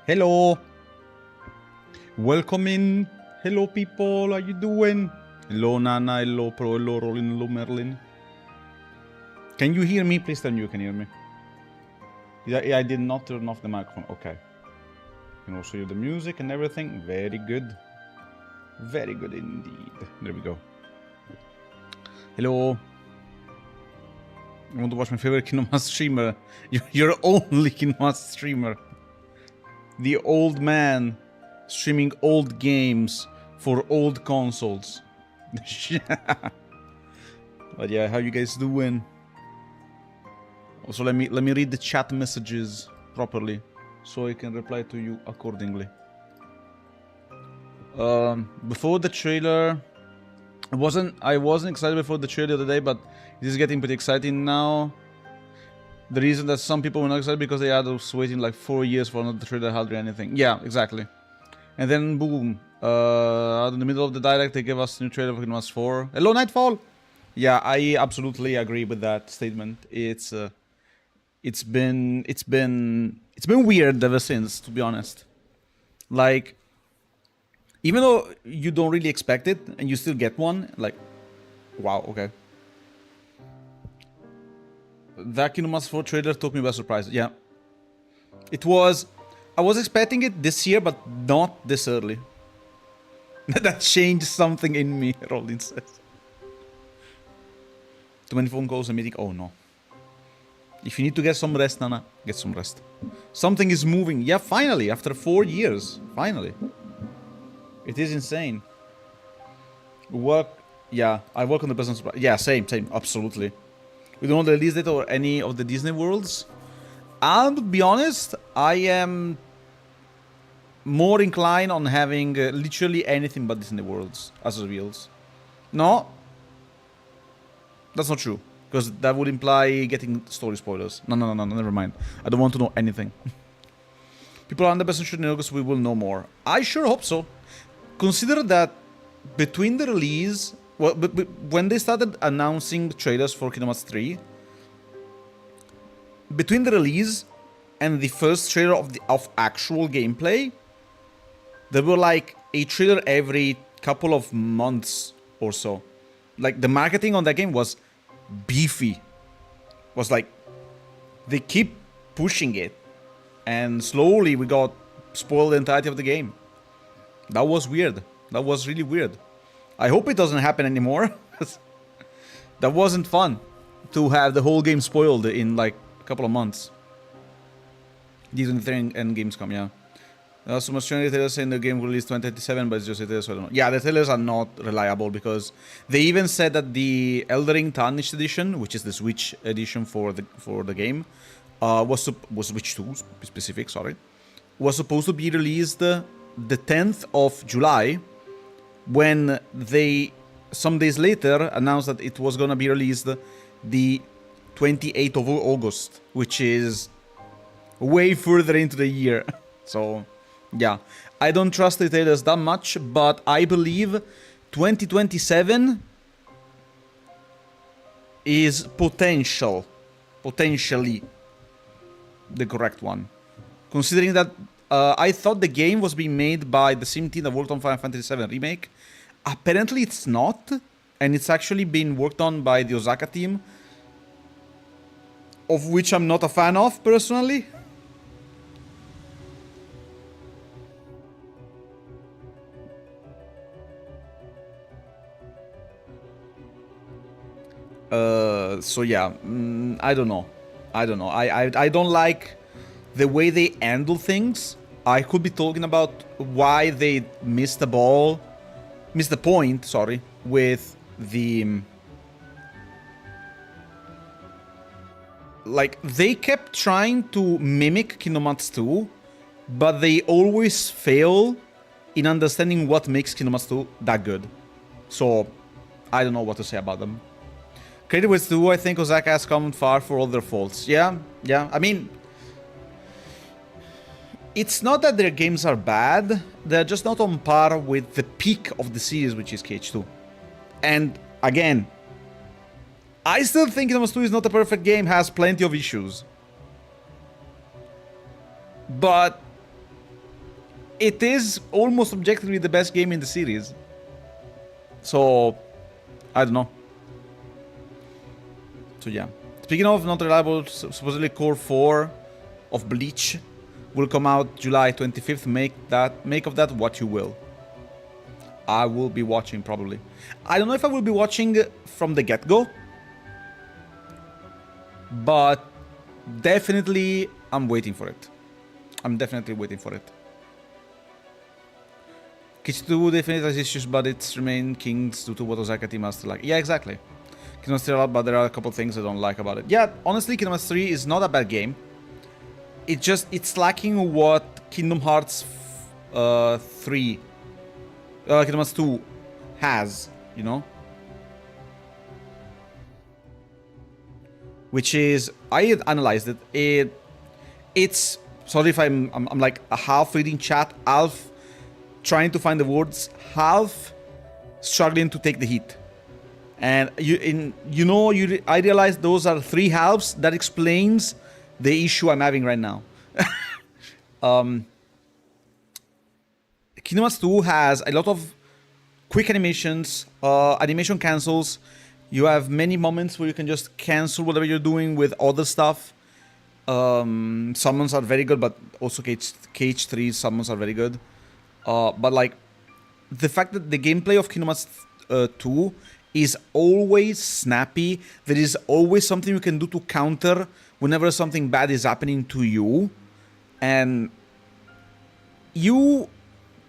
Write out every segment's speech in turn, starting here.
Hello. Welcome in. Hello, people. How you doing? Hello, Nana. Hello, Pro. Hello, Rolling. Hello, Merlin. Can you hear me? Please tell me you can hear me. Yeah, I did not turn off the microphone. Okay. You can also hear the music and everything. Very good. Very good indeed. There we go. Hello. You want to watch my favorite Kingdom Hearts streamer? You're only Kingdom Hearts streamer. The old man streaming old games for old consoles. But yeah, how you guys doing? Also, let me read the chat messages properly, so I can reply to you accordingly. Before the trailer, I wasn't excited before the trailer today, but it is getting pretty exciting now. The reason that some people were not excited because they had us waiting like 4 years for another trailer, hardly anything. Yeah, exactly. And then boom, out in the middle of the direct, they gave us a new trailer for Kingdom Hearts 4. Hello, Nightfall. Yeah, I absolutely agree with that statement. It's been weird ever since, to be honest. Like, even though you don't really expect it and you still get one, like, wow, okay. That Kingdom Hearts 4 trailer took me by surprise. Yeah, it was. I was expecting it this year, but not this early. That changed something in me, Rollin says. Too many phone calls and meeting. Oh no. If you need to get some rest, Nana, get some rest. Something is moving. Yeah, finally, after 4 years. Finally. It is insane. Work. Yeah, I work on the business. Yeah, same, absolutely. We don't know the release date or any of the Disney worlds. And to be honest, I am more inclined on having literally anything but Disney worlds as reveals. No, that's not true, because that would imply getting story spoilers. No, never mind. I don't want to know anything. People are 100% sure in August we will know more. I sure hope so. Consider that between the release, well, but when they started announcing trailers for Kingdom Hearts 3, between the release and the first trailer of actual gameplay, there were like a trailer every couple of months or so. Like, the marketing on that game was beefy. Was like, they keep pushing it, and slowly we got spoiled the entirety of the game. That was weird. That was really weird. I hope it doesn't happen anymore. That wasn't fun, to have the whole game spoiled in like a couple of months. Disney 3 and Gamescom, yeah. So much trailers saying the game will release 2027, but it's just a trailer, so I don't know. Yeah, the trailers are not reliable, because they even said that the Elden Ring Tarnished edition, which is the Switch edition for the game, was Switch 2 specific, sorry, was supposed to be released the 10th of July, when they some days later announced that it was gonna be released the 28th of August, which is way further into the year. So yeah, I don't trust retailers that much, but I believe 2027 is potentially the correct one, considering that I thought the game was being made by the same team that worked on Final Fantasy VII Remake. Apparently it's not, and it's actually being worked on by the Osaka team, of which I'm not a fan of, personally. So yeah, I don't know. I don't like the way they handle things. I could be talking about why they missed the point, sorry, with the... Like, they kept trying to mimic Kingdom Hearts 2, but they always fail in understanding what makes Kingdom Hearts 2 that good. So, I don't know what to say about them. Created with 2, I think Osaka has come far for all their faults. Yeah, I mean... It's not that their games are bad, they're just not on par with the peak of the series, which is KH2. And, again, I still think Kingdom Hearts 2 is not a perfect game, has plenty of issues. But it is almost objectively the best game in the series. So, I don't know. So yeah. Speaking of not reliable, supposedly Core 4 of Bleach will come out July 25th. Make of that what you will. I will be watching probably. I don't know if I will be watching from the get-go, but definitely I'm waiting for it. I'm definitely waiting for it. Kichi2 definitely has issues, but it's remained kings due to what Osaka team has to like. Yeah, exactly. Kingdom 3 a lot, but there are a couple things I don't like about it. Yeah, honestly, Kingdom 3 is not a bad game. It's lacking what Kingdom Hearts 3, Kingdom Hearts 2 has, you know? Which is, I had analyzed it. It's, sorry if I'm like a half reading chat, half trying to find the words, half struggling to take the heat. And I realize those are three halves. That explains the issue I'm having right now. Kingdom Hearts 2 has a lot of quick animations, animation cancels. You have many moments where you can just cancel whatever you're doing with other stuff. Summons are very good, but also KH3 summons are very good. But like, the fact that the gameplay of Kingdom Hearts 2 is always snappy. There is always something you can do to counter whenever something bad is happening to you. And you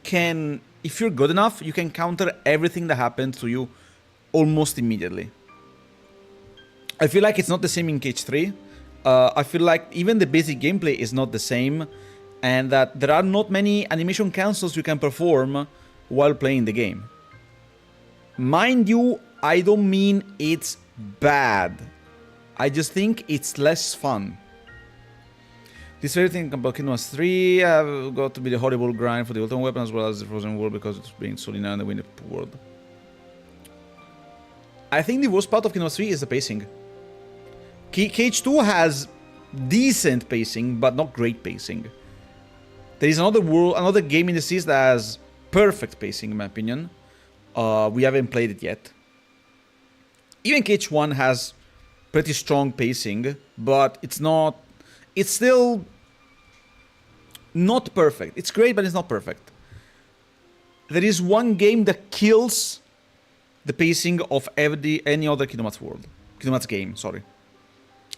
can, if you're good enough, you can counter everything that happens to you almost immediately. I feel like it's not the same in KH3. I feel like even the basic gameplay is not the same, and that there are not many animation cancels you can perform while playing the game. Mind you, I don't mean it's bad. I just think it's less fun. This very thing about Kingdom Hearts 3 have got to be the horrible grind for the ultimate weapon as well as the frozen world because it's being so linear in the wind world. I think the worst part of Kingdom Hearts 3 is the pacing. KH2 has decent pacing, but not great pacing. There is another game in the series that has perfect pacing, in my opinion. We haven't played it yet. Even KH1 has pretty strong pacing, but it's still not perfect. It's great, but it's not perfect. There is one game that kills the pacing of any other Kingdom Hearts game, sorry.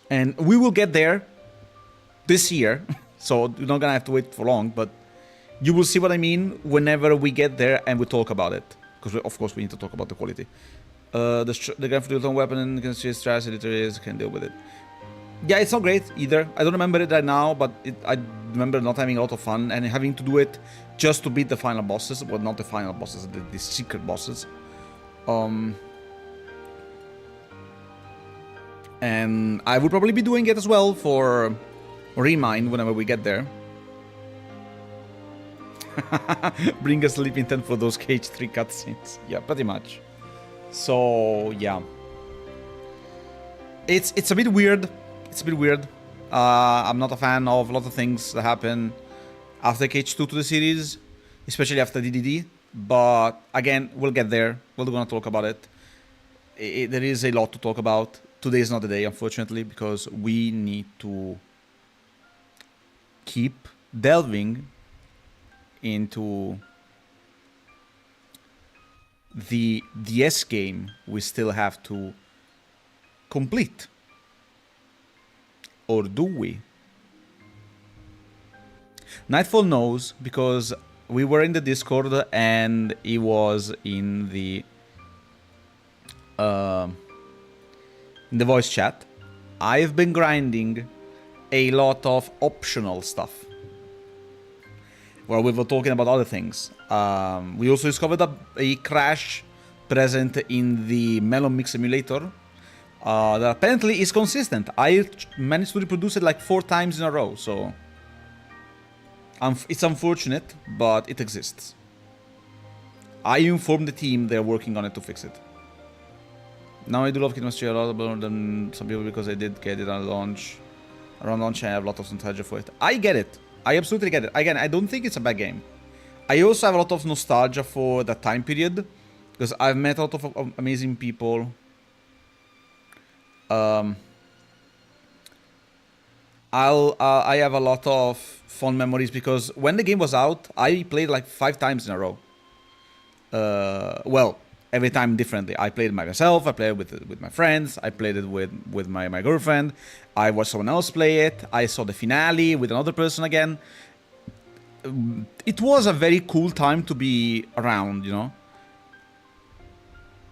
And we will get there this year, so you're not gonna have to wait for long, but you will see what I mean whenever we get there and we talk about it. Because of course we need to talk about the quality. The gun for the ultimate weapon and can see strategy can deal with it. Yeah, it's not great either. I don't remember it right now, but I remember not having a lot of fun and having to do it just to beat the final bosses. Well, not the final bosses, the secret bosses. And I will probably be doing it as well for Remind whenever we get there. Bring a sleeping tent for those KH3 cutscenes. Yeah, pretty much. So, yeah. It's a bit weird. It's a bit weird. I'm not a fan of a lot of things that happen after KH2 to the series, especially after DDD. But again, we'll get there. We're gonna talk about it. There is a lot to talk about. Today is not the day, unfortunately, because we need to keep delving into the DS game we still have to complete. Or do we? Nightfall knows because we were in the Discord and he was in the voice chat. I've been grinding a lot of optional stuff where we were talking about other things. We also discovered a crash present in the MelonMix emulator that apparently is consistent. I managed to reproduce it like 4 times in a row, so it's unfortunate, but it exists. I informed the team they're working on it to fix it. Now I do love Kingdom Hearts 3 a lot more than some people because I did get it on launch. Around launch I have a lot of nostalgia for it. I get it. I absolutely get it. Again, I don't think it's a bad game. I also have a lot of nostalgia for that time period because I've met a lot of amazing people. I have a lot of fond memories because when the game was out, I played like 5 times in a row. Well, every time differently. I played it by myself. I played it with my friends. I played it with my girlfriend. I watched someone else play it. I saw the finale with another person again. It was a very cool time to be around, you know.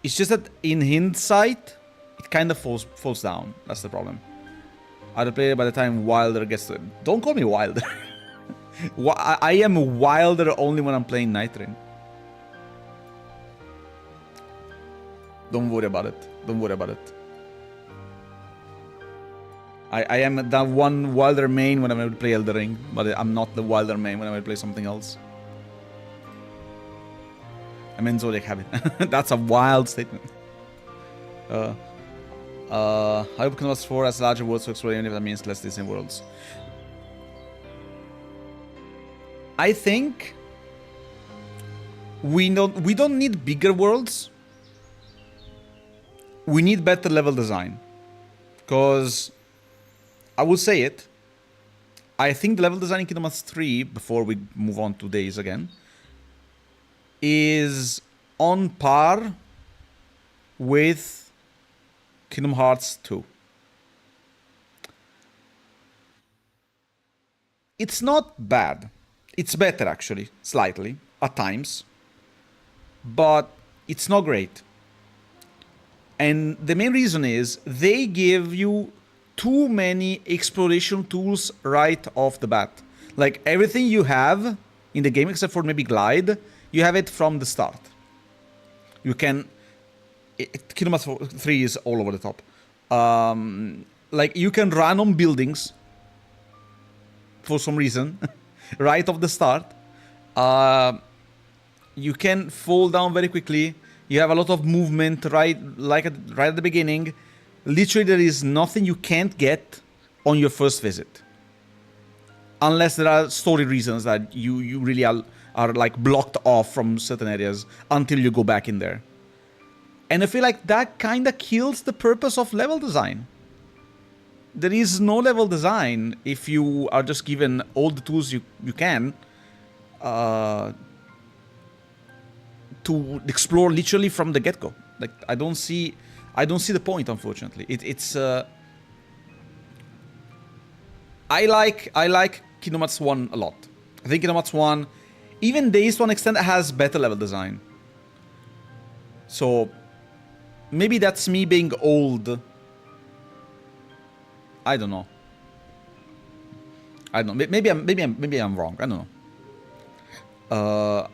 It's just that in hindsight, it kind of falls down. That's the problem. I'd play it by the time Wilder gets to it. Don't call me Wilder. I am Wilder only when I'm playing Night Train. Don't worry about it. Don't worry about it. I am that one Wilder main when I will play Elden Ring, but I'm not the Wilder main when I will play something else. I mean Zodiac Habit. That's a wild statement. I hope Kingdom Hearts 4 has larger worlds to explore, even if that means less Disney worlds. I think we don't need bigger worlds. We need better level design. Because I will say it. I think the level design in Kingdom Hearts 3, before we move on to Days again, is on par with Kingdom Hearts 2. It's not bad. It's better, actually, slightly, at times. But it's not great. And the main reason is they give you too many exploration tools right off the bat. Like, everything you have in the game, except for maybe Glide, you have it from the start. You can... Kingdom Hearts 3 is all over the top. Like, you can run on buildings for some reason, right off the start. You can fall down very quickly. You have a lot of movement right at the beginning. Literally, there is nothing you can't get on your first visit. Unless there are story reasons that you really are like blocked off from certain areas until you go back in there. And I feel like that kind of kills the purpose of level design. There is no level design if you are just given all the tools you can to explore literally from the get-go. Like, I don't see the point, unfortunately. It's I like Kingdom Hearts 1 a lot. I think Kingdom Hearts 1, even Days to an extent, has better level design. So maybe that's me being old. I don't know. Maybe I'm wrong. I don't know.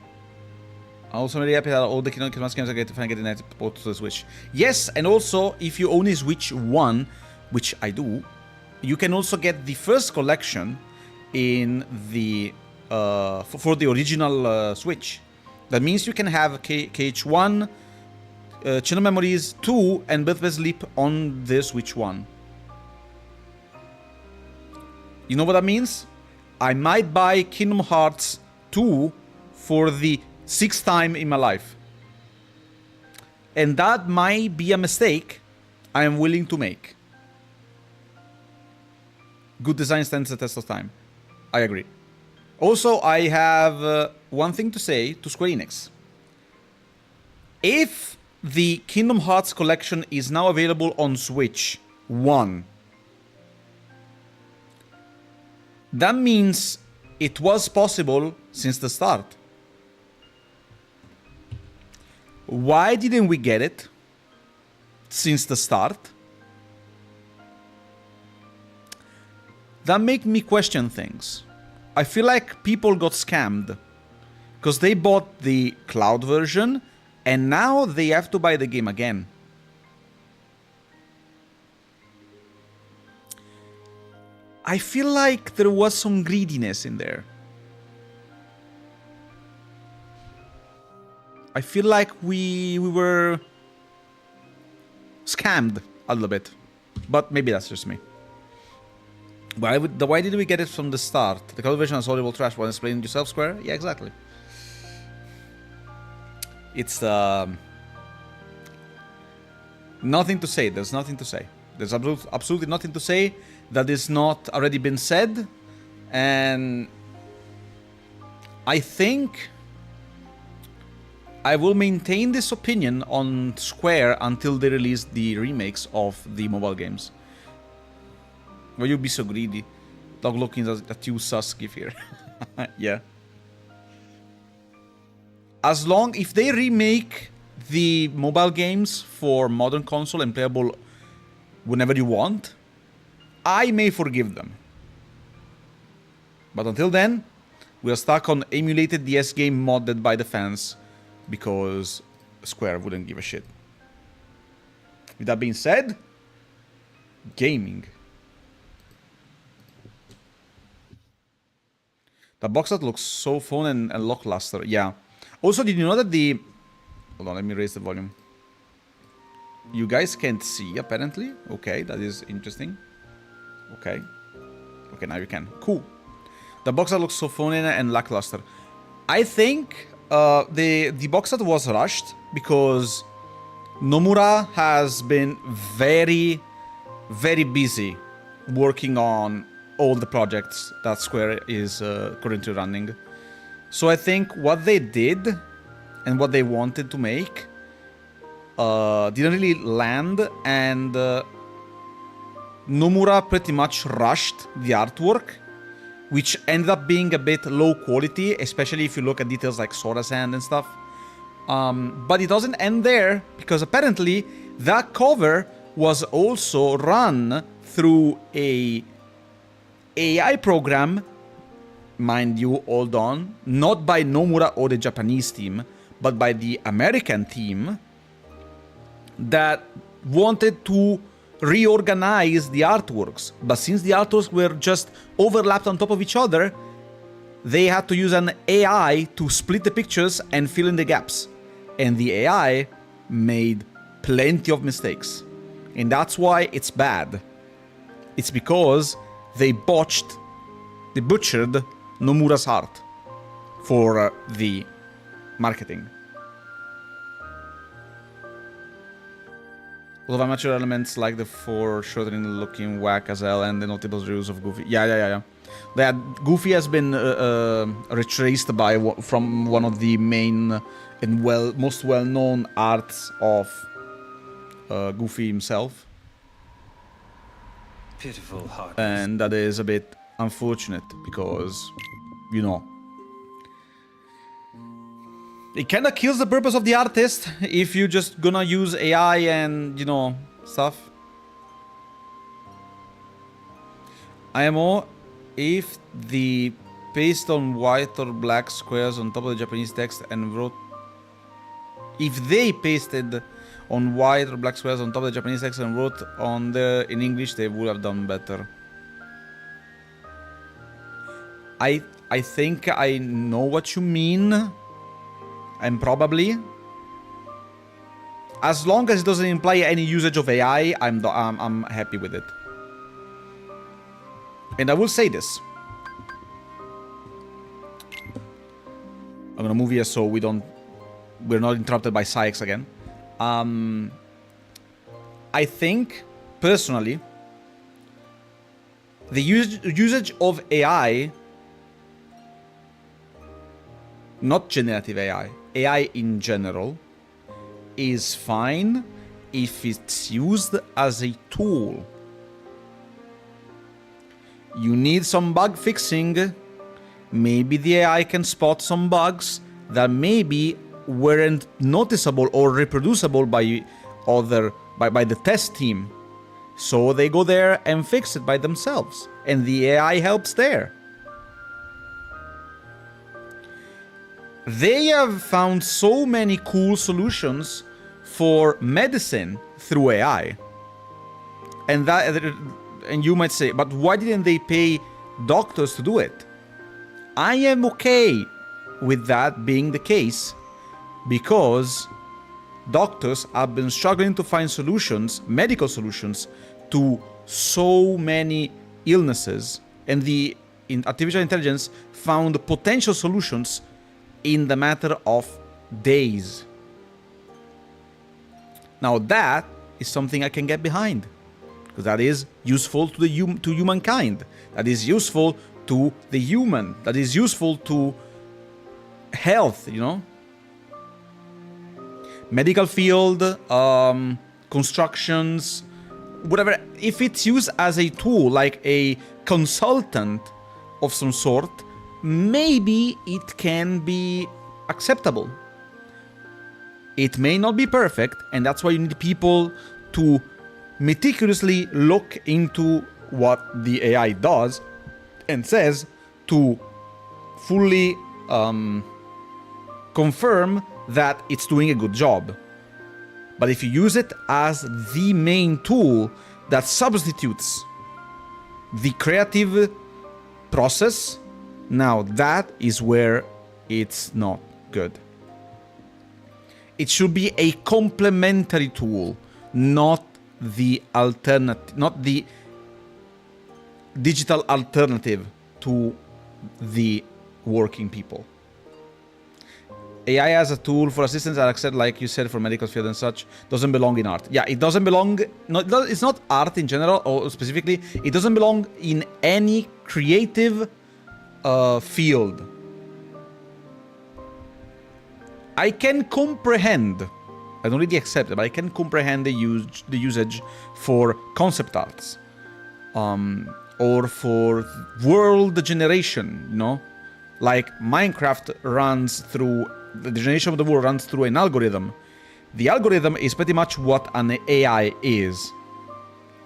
I'm also very happy that all the Kingdom Hearts games are going to finally get the port to the Switch. Yes, and also if you own a Switch 1, which I do, you can also get the first collection in the for the original Switch. That means you can have KH1, Channel Memories 2, and Birthplace Leap on the Switch 1. You know what that means? I might buy Kingdom Hearts 2 for the 6th time in my life. And that might be a mistake I am willing to make. Good design stands the test of time. I agree. Also, I have one thing to say to Square Enix. If the Kingdom Hearts collection is now available on Switch 1, that means it was possible since the start. Why didn't we get it since the start? That makes me question things. I feel like people got scammed because they bought the cloud version and now they have to buy the game again. I feel like there was some greediness in there. I feel like we were scammed a little bit, but maybe that's just me. Why did we get it from the start? The cloud version is horrible trash while explaining yourself, Square? Yeah, exactly. It's nothing to say. There's nothing to say. There's absolutely nothing to say that is not already been said. And I think I will maintain this opinion on Square until they release the remakes of the mobile games. Will you be so greedy? Dog looking at you, sus, give here. Yeah. As long if they remake the mobile games for modern console and playable whenever you want, I may forgive them. But until then, we are stuck on emulated DS game modded by the fans because Square wouldn't give a shit. With that being said, gaming. The box art looks so fun and lackluster. Yeah. Also, did you know that the... Hold on, let me raise the volume. You guys can't see, apparently. Okay, that is interesting. Okay. Okay, now you can. Cool. The box art looks so fun and lackluster. I think the box art was rushed because Nomura has been very, very busy working on all the projects that Square is currently running. So I think what they did and what they wanted to make didn't really land, and Nomura pretty much rushed the artwork, which ended up being a bit low quality, especially if you look at details like Sora Sand and stuff. But it doesn't end there, because apparently that cover was also run through a AI program, mind you, hold on, not by Nomura or the Japanese team, but by the American team that wanted to reorganize the artworks. But since the artworks were just overlapped on top of each other, they had to use an AI to split the pictures and fill in the gaps. And the AI made plenty of mistakes. And that's why it's bad. It's because they butchered Nomura's art for the marketing. A lot of amateur elements like the foreshadowing looking whack as hell and the notable rules of Goofy. Yeah. That Goofy has been retraced from one of the main and most well-known arts of Goofy himself. Pitiful heart. And that is a bit unfortunate because, you know, it kind of kills the purpose of the artist if you're just gonna use AI and, you know, stuff. IMO, if the paste on white or black squares on top of the Japanese text and wrote... If they pasted on white or black squares on top of the Japanese text and wrote on the in English, they would have done better. I think I know what you mean. And probably, as long as it doesn't imply any usage of AI, I'm happy with it. And I will say this. I'm gonna move here so we're not interrupted by Sykes again. I think, personally, the usage of AI, not generative AI, AI in general, is fine if it's used as a tool. You need some bug fixing, maybe the AI can spot some bugs that maybe weren't noticeable or reproducible by the test team. So they go there and fix it by themselves, and the AI helps there. They have found so many cool solutions for medicine through AI. And you might say, but why didn't they pay doctors to do it? I am okay with that being the case because doctors have been struggling to find solutions, medical solutions, to so many illnesses, and artificial intelligence found potential solutions in the matter of days, Now that is something I can get behind, because that is useful to to humankind. That is useful to the human. That is useful to health, you know? Medical field, constructions, whatever. If it's used as a tool, like a consultant of some sort, maybe it can be acceptable. It may not be perfect, and that's why you need people to meticulously look into what the AI does and says to fully confirm that it's doing a good job. But if you use it as the main tool that substitutes the creative process, now that is where it's not good. It should be a complementary tool, not the alternative, not the digital alternative to the working people. AI as a tool for assistance, as I said, like you said, for medical field and such, doesn't belong in art. Yeah, it doesn't belong. No, it's not art in general, or specifically, it doesn't belong in any creative field. I can comprehend. I don't really accept it, but I can comprehend the usage for concept arts, or for world generation. You know, like Minecraft runs through. The generation of the world runs through an algorithm. The algorithm is pretty much what an AI is.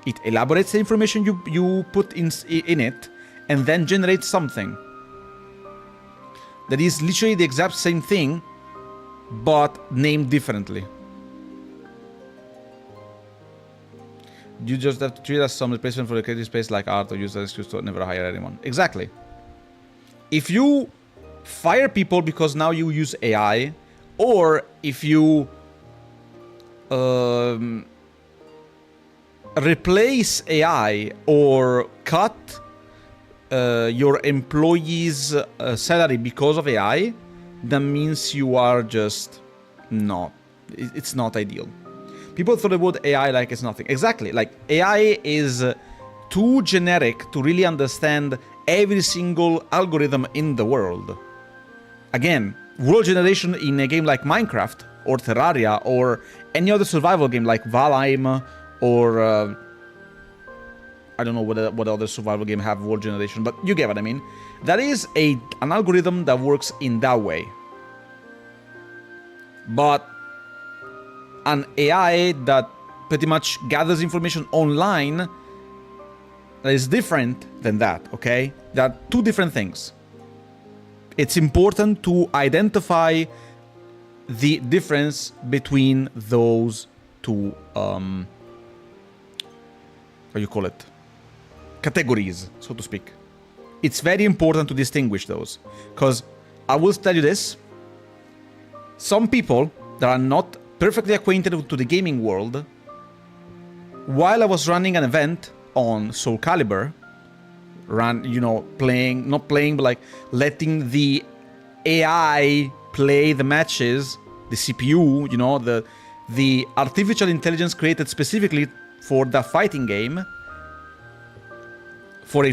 It elaborates the information you put in it, and then generates something that is literally the exact same thing, but named differently. You just have to treat as some replacement for the creative space like art, or use that excuse to never hire anyone. Exactly. If you fire people because now you use AI, or if you replace AI or cut your employees' salary because of AI, that means you are just not. It's not ideal. People throw the word AI like it's nothing. Exactly. Like AI is too generic to really understand every single algorithm in the world. Again, world generation in a game like Minecraft or Terraria or any other survival game like Valheim or I don't know what other survival game have world generation, but you get what I mean. That is an algorithm that works in that way. But an AI that pretty much gathers information online, that is different than that, okay? They are two different things. It's important to identify the difference between those two, what do you call it? Categories, so to speak. It's very important to distinguish those, because I will tell you this. Some people that are not perfectly acquainted to the gaming world, while I was running an event on Soul Calibur, not playing, but like letting the AI play the matches, the CPU, the artificial intelligence created specifically for the fighting game, for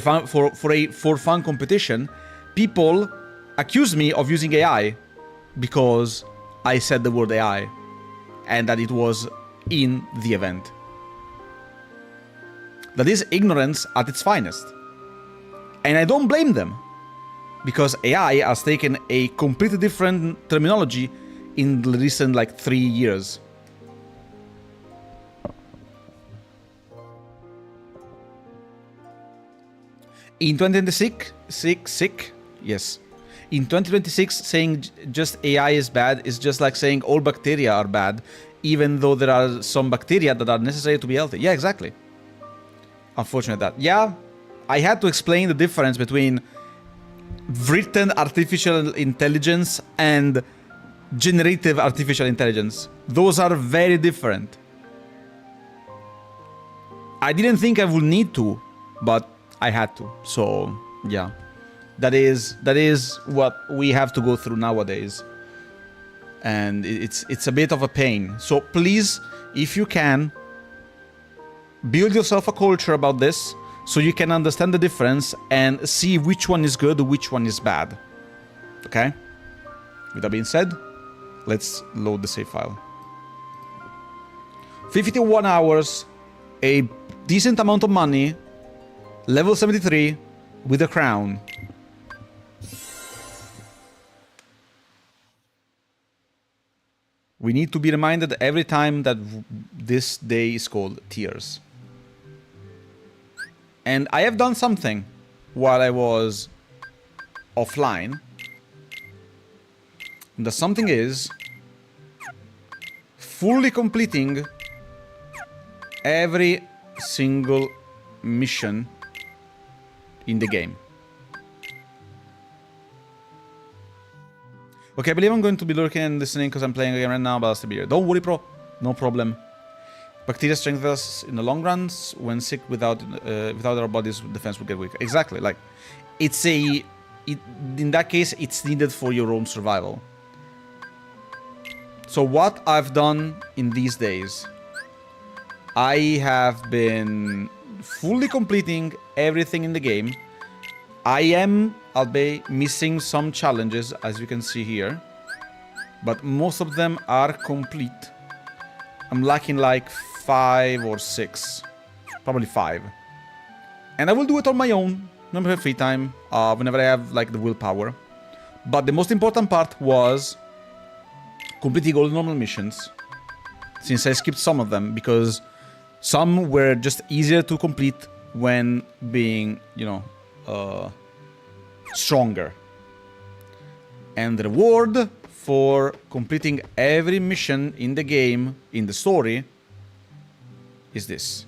fun competition, people accuse me of using AI because I said the word AI and that it was in the event. That is ignorance at its finest. And I don't blame them, because AI has taken a completely different terminology in the recent 3 years. In 2026, yes. In 2026, saying just AI is bad is just like saying all bacteria are bad, even though there are some bacteria that are necessary to be healthy. Yeah, exactly. Unfortunate that. Yeah, I had to explain the difference between written artificial intelligence and generative artificial intelligence. Those are very different. I didn't think I would need to, but I had to. So, yeah. That is what we have to go through nowadays. And it's a bit of a pain. So please, if you can, build yourself a culture about this so you can understand the difference and see which one is good, which one is bad. Okay? With that being said, let's load the save file. 51 hours, a decent amount of money, level 73 with a crown. We need to be reminded every time that this day is called Tears. And I have done something while I was offline. The something is fully completing every single mission in the game. Okay, I believe I'm going to be lurking and listening because I'm playing a game right now, but I'll still be here. Don't worry, bro. No problem. Bacteria strengthen us in the long runs. When sick, without our body's defense will get weaker. Exactly. Like, in that case, it's needed for your own survival. So what I've done in these days, I have been fully completing everything in the game. I'll be missing some challenges, as you can see here, but most of them are complete. I'm lacking like 5 or 6, probably 5. And I will do it on my own, whenever I have free time, whenever I have like the willpower. But the most important part was completing all the normal missions, since I skipped some of them, because some were just easier to complete when being, you know, stronger. And the reward for completing every mission in the game, in the story, is this.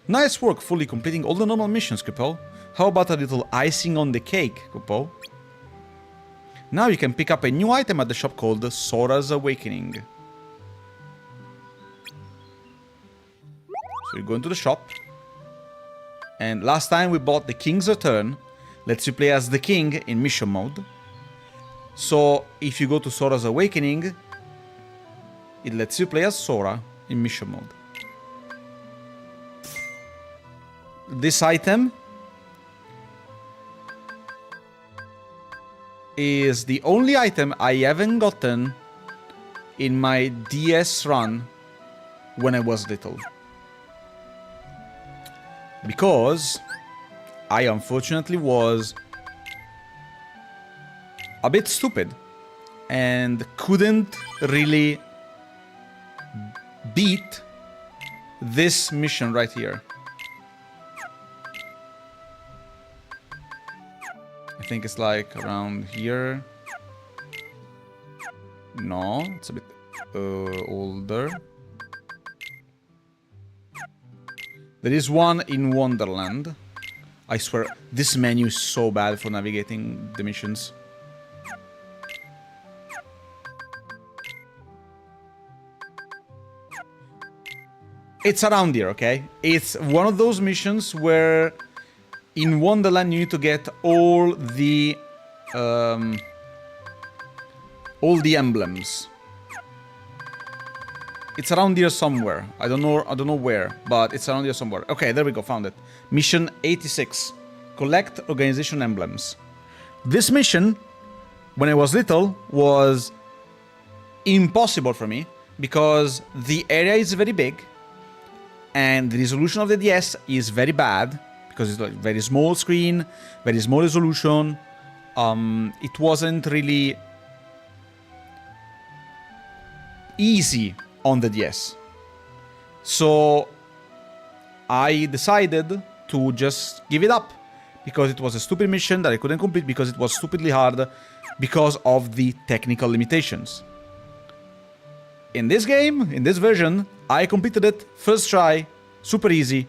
Nice work fully completing all the normal missions, Kupo. How about a little icing on the cake, Kupo? Now you can pick up a new item at the shop called Sora's Awakening. So you go into the shop. And last time we bought the King's Return. Lets you play as the king in mission mode. So if you go to Sora's Awakening, it lets you play as Sora in mission mode. This item is the only item I haven't gotten in my DS run when I was little. Because I unfortunately was a bit stupid and couldn't really beat this mission right here. I think it's like around here. No, it's a bit older. There is one in Wonderland. I swear, this menu is so bad for navigating the missions. It's around here, okay? It's one of those missions where in Wonderland you need to get all the emblems. It's around here somewhere. I don't know where, but it's around here somewhere. Okay, there we go, found it. Mission 86. Collect organization emblems. This mission, when I was little, was impossible for me because the area is very big and the resolution of the DS is very bad because it's like very small screen, very small resolution. It wasn't really easy on the DS. So I decided to just give it up because it was a stupid mission that I couldn't complete because it was stupidly hard because of the technical limitations. In this game, in this version, I completed it first try, super easy,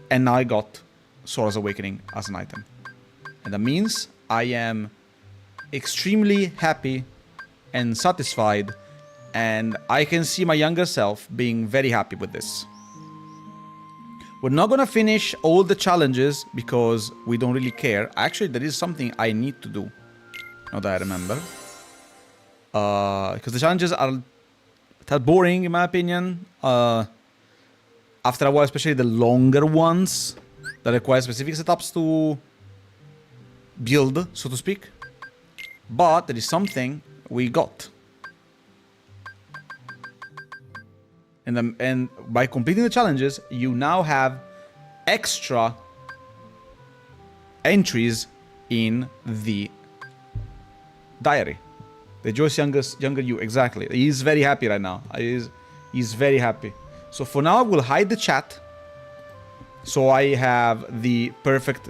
and now I got Sora's Awakening as an item. And that means I am extremely happy and satisfied, and I can see my younger self being very happy with this. We're not gonna finish all the challenges because we don't really care. Actually, there is something I need to do, now that I remember. Because the challenges are that boring in my opinion. After a while, especially the longer ones that require specific setups to build, so to speak. But there is something we got. And by completing the challenges, you now have extra entries in the diary. The Joyce younger you, exactly. He's very happy right now. He's very happy. So for now, we'll hide the chat. So I have the perfect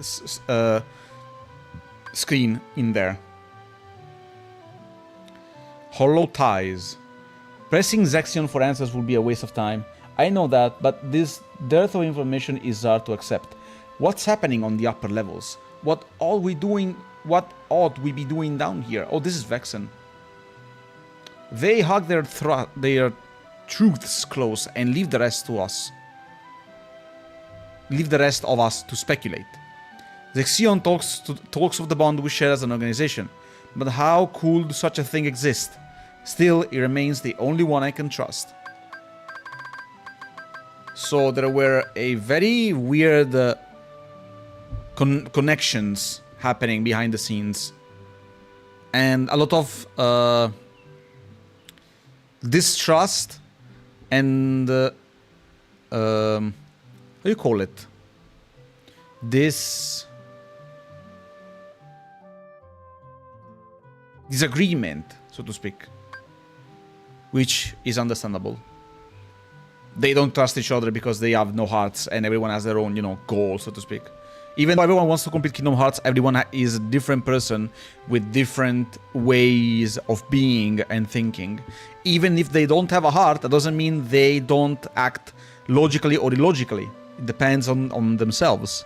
screen in there. Hollow ties. Pressing Zexion for answers would be a waste of time. I know that, but this dearth of information is hard to accept. What's happening on the upper levels? What ought we be doing down here? Oh, this is Vexen. They hug their truths close and leave the rest to us. Leave the rest of us to speculate. Zexion talks of the bond we share as an organization, but how could such a thing exist? Still, it remains the only one I can trust. So there were a very weird connections happening behind the scenes. And a lot of distrust and... how do you call it? Disagreement, so to speak. Which is understandable. They don't trust each other because they have no hearts and everyone has their own, goal, so to speak. Even though everyone wants to complete Kingdom Hearts, everyone is a different person with different ways of being and thinking. Even if they don't have a heart, that doesn't mean they don't act logically or illogically. It depends on themselves.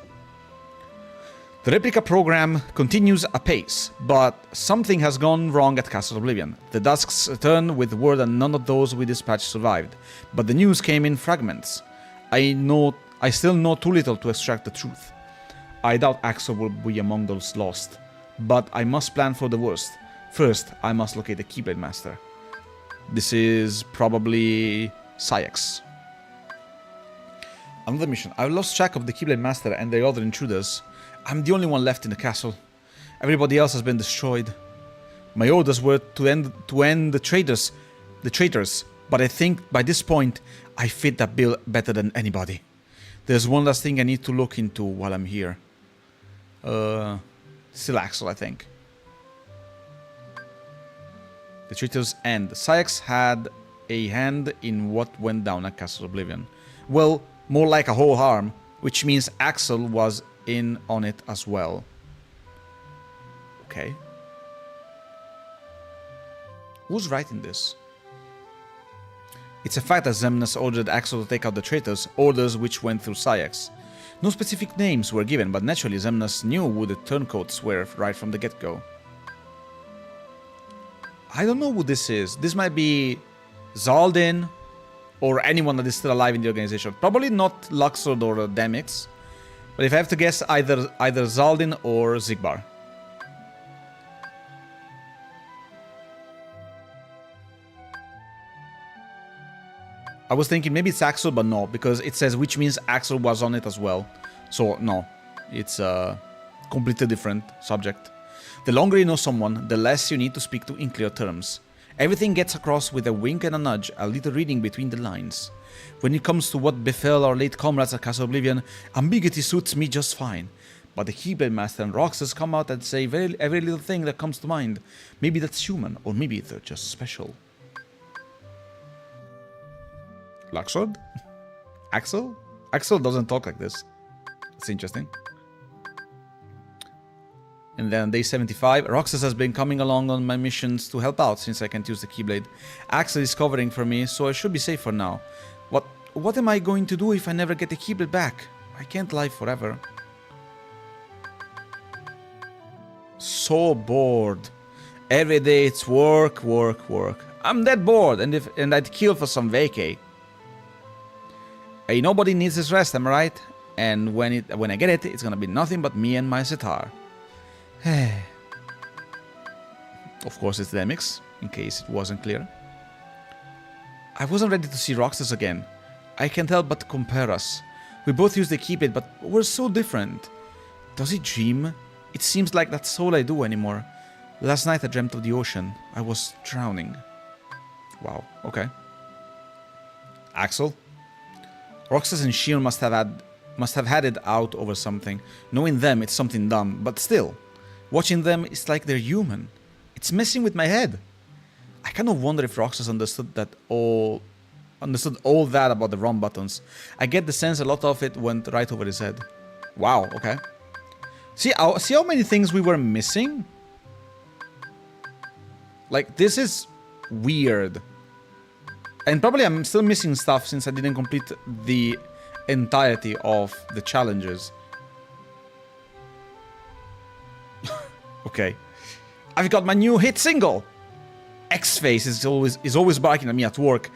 The replica program continues apace, but something has gone wrong at Castle Oblivion. The Dusks returned with word that none of those we dispatched survived, but the news came in fragments. I still know too little to extract the truth. I doubt Axel will be among those lost, but I must plan for the worst. First, I must locate the Keyblade Master. This is probably Sayax. Another mission. I've lost track of the Keyblade Master and the other intruders. I'm the only one left in the castle. Everybody else has been destroyed. My orders were to end the traitors, but I think by this point I fit that bill better than anybody. There's one last thing I need to look into while I'm here. Still Axel, I think. The traitors end. Sayax had a hand in what went down at Castle Oblivion. Well, more like a whole harm, which means Axel was in on it as well. Okay. Who's writing this? It's a fact that Xemnas ordered Axel to take out the traitors, orders which went through Sayax. No specific names were given, but naturally Xemnas knew who the turncoats were right from the get-go. I don't know who this is. This might be Zaldin or anyone that is still alive in the organization. Probably not Luxord or Demix. But if I have to guess, either Zaldin or Zigbar. I was thinking maybe it's Axel, but no, because it says which means Axel was on it as well. So no, it's a completely different subject. The longer you know someone, the less you need to speak to in clear terms. Everything gets across with a wink and a nudge, a little reading between the lines. When it comes to what befell our late comrades at Castle Oblivion, ambiguity suits me just fine. But the Keyblade Master and Roxas come out and say every little thing that comes to mind. Maybe that's human, or maybe they're just special. Luxord? Axel? Axel doesn't talk like this. It's interesting. And then day 75, Roxas has been coming along on my missions to help out since I can't use the Keyblade. Axel is covering for me, so I should be safe for now. What am I going to do if I never get the Keyblade back? I can't lie forever. So bored. Every day it's work, work, work. I'm that bored, and I'd kill for some vacay. Hey, nobody needs this rest, am I right? And when I get it, it's gonna be nothing but me and my sitar. Of course it's Demix, in case it wasn't clear. I wasn't ready to see Roxas again. I can't help but compare us. We both use the Keyblade, but we're so different. Does he dream? It seems like that's all I do anymore. Last night I dreamt of the ocean. I was drowning. Wow, okay. Axel? Roxas and Shion must have had it out over something. Knowing them, it's something dumb, but still. Watching them, it's like they're human. It's messing with my head. I kind of wonder if Roxas understood all that about the wrong buttons. I get the sense a lot of it went right over his head. Wow, okay. See how many things we were missing? Like, this is weird. And probably I'm still missing stuff since I didn't complete the entirety of the challenges. Okay. I've got my new hit single! X-Face is always barking at me at work.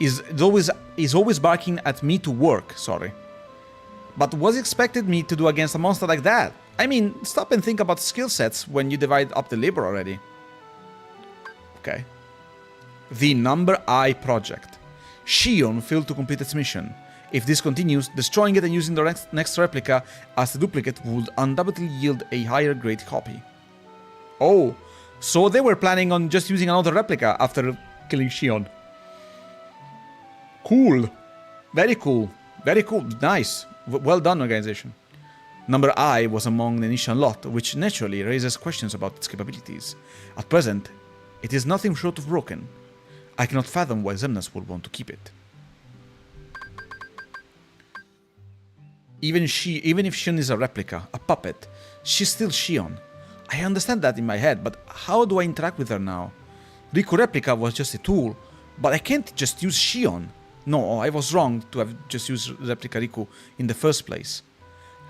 Is always barking at me to work, sorry. But what expected me to do against a monster like that? I mean, stop and think about skill sets when you divide up the labor already. Okay. The Number I project. Shion failed to complete its mission. If this continues, destroying it and using the next replica as the duplicate would undoubtedly yield a higher grade copy. Oh, so they were planning on just using another replica after killing Shion. Cool. Very cool. Very cool. Nice. Well done, organization. Number I was among the initial lot, which naturally raises questions about its capabilities. At present, it is nothing short of broken. I cannot fathom why Xemnas would want to keep it. Even if Shion is a replica, a puppet, she's still Shion. I understand that in my head, but how do I interact with her now? Riku replica was just a tool, but I can't just use Shion. No, I was wrong to have just used replica Riku in the first place.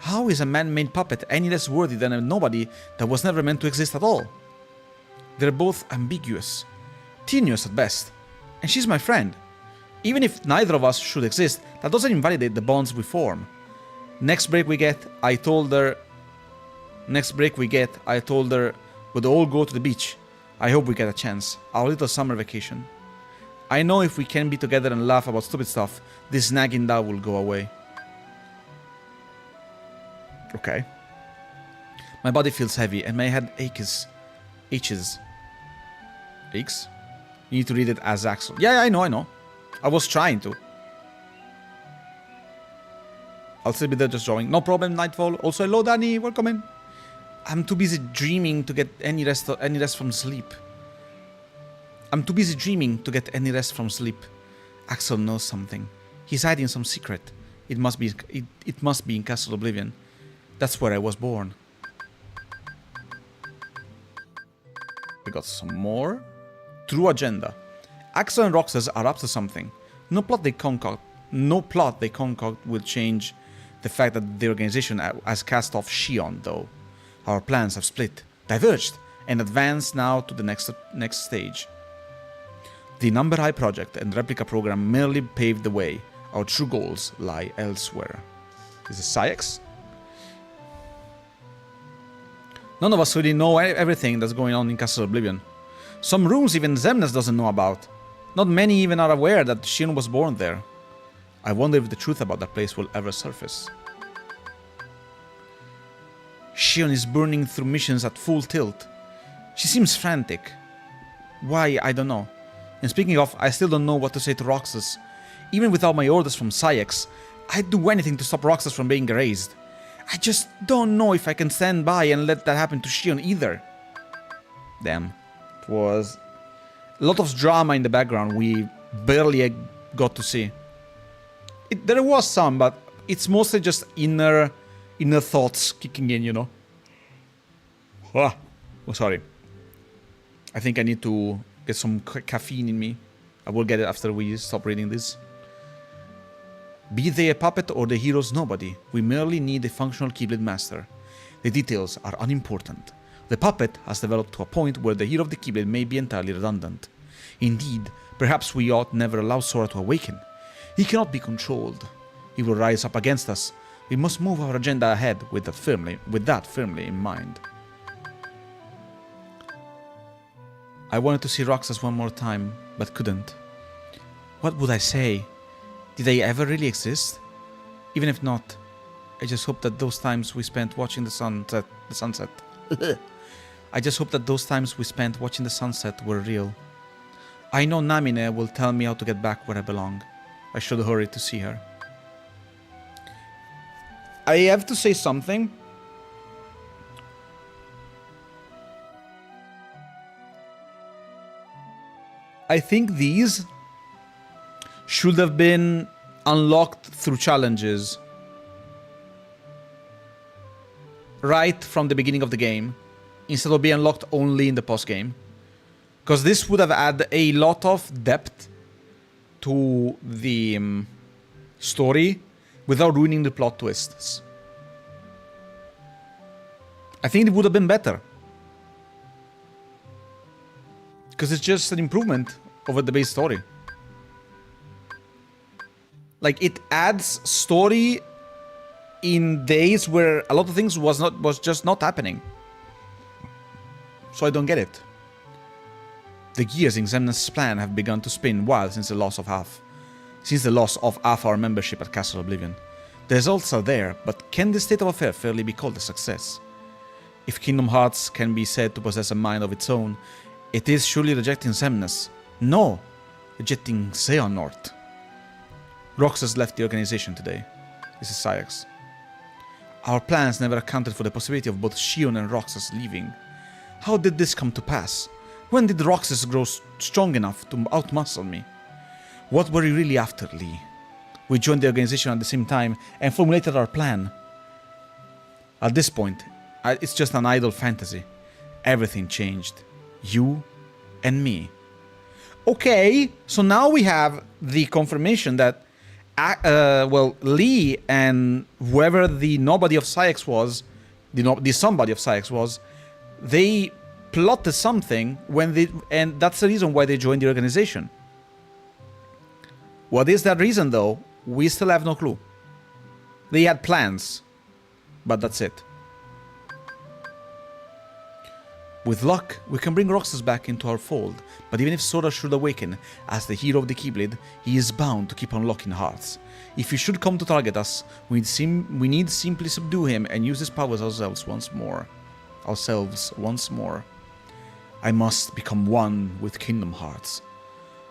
How is a man-made puppet any less worthy than a nobody that was never meant to exist at all? They're both ambiguous, tenuous at best, and she's my friend. Even if neither of us should exist, that doesn't invalidate the bonds we form. Next break we get, I told her we'd all go to the beach. I hope we get a chance. Our little summer vacation. I know if we can be together and laugh about stupid stuff, this nagging doubt will go away. Okay. My body feels heavy and my head aches. Aches? You need to read it as Axel. Yeah, I know. I was trying to. I'll still be there just drawing. No problem, Nightfall. Also, hello, Danny. Welcome in. I'm too busy dreaming to get any rest from sleep. Axel knows something. He's hiding some secret. It must be in Castle Oblivion. That's where I was born. We got some more. True agenda. Axel and Roxas are up to something. No plot they concoct will change the fact that the organization has cast off Shion, though. Our plans have split, diverged, and advanced now to the next stage. The Number I project and replica program merely paved the way. Our true goals lie elsewhere. Is it Sayax? None of us really know everything that's going on in Castle Oblivion. Some rooms even Xemnas doesn't know about. Not many even are aware that Shion was born there. I wonder if the truth about that place will ever surface. Shion is burning through missions at full tilt. She seems frantic. Why, I don't know. And speaking of, I still don't know what to say to Roxas. Even without my orders from Sayax, I'd do anything to stop Roxas from being erased. I just don't know if I can stand by and let that happen to Shion either. Damn. It was a lot of drama in the background we barely got to see. There was some, but it's mostly just inner thoughts kicking in, you know. Oh, sorry. I think I need to get some caffeine in me. I will get it after we stop reading this. Be they a puppet or the hero's nobody, we merely need a functional Keyblade master. The details are unimportant. The puppet has developed to a point where the hero of the Keyblade may be entirely redundant. Indeed, perhaps we ought never allow Sora to awaken. He cannot be controlled. He will rise up against us. We must move our agenda ahead with that firmly in mind. I wanted to see Roxas one more time, but couldn't. What would I say? Did they ever really exist? Even if not, I just hope that those times we spent watching the sunset. I just hope that those times we spent watching the sunset were real. I know Namine will tell me how to get back where I belong. I should hurry to see her. I have to say something. I think these should have been unlocked through challenges right from the beginning of the game, instead of being unlocked only in the post-game. Because this would have added a lot of depth to the story without ruining the plot twists. I think it would have been better. Because it's just an improvement over the base story. Like, it adds story in days where a lot of things was just not happening. So I don't get it. The gears in Xemnas' plan have begun to spin wild since the loss of half our membership at Castle Oblivion. The results are there, but can this state of affairs fairly be called a success? If Kingdom Hearts can be said to possess a mind of its own, it is surely rejecting Xemnas. No, rejecting Xehanort. Roxas left the organization today. This is Sayax. Our plans never accounted for the possibility of both Shion and Roxas leaving. How did this come to pass? When did Roxas grow strong enough to outmuscle me? What were you really after, Lee? We joined the organization at the same time and formulated our plan. At this point, it's just an idle fantasy. Everything changed. You and me. Okay, so now we have the confirmation that Lee and whoever the nobody of Sayax was, the somebody of Sayax was, they plotted something and that's the reason why they joined the organization. What is that reason, though? We still have no clue. They had plans, but that's it. With luck, we can bring Roxas back into our fold, but even if Sora should awaken as the hero of the Keyblade, he is bound to keep unlocking hearts. If he should come to target us, we need simply subdue him and use his powers ourselves once more. I must become one with Kingdom Hearts.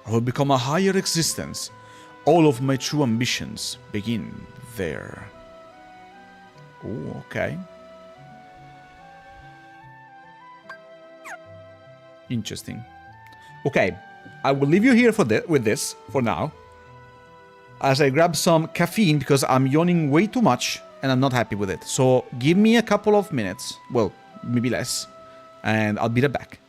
I will become a higher existence. All of my true ambitions begin there. Oh, okay. Interesting. Okay, I will leave you here with this for now, as I grab some caffeine because I'm yawning way too much and I'm not happy with it. So give me a couple of minutes, well, maybe less, and I'll be right back.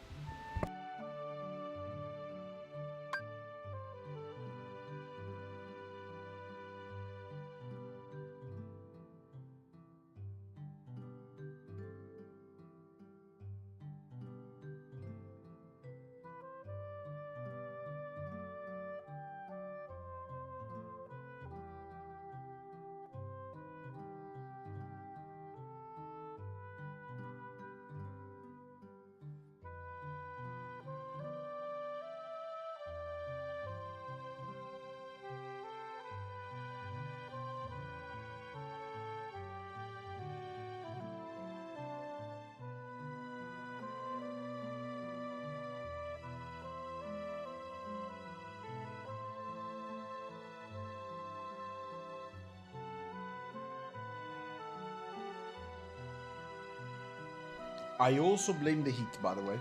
I also blame the heat, by the way.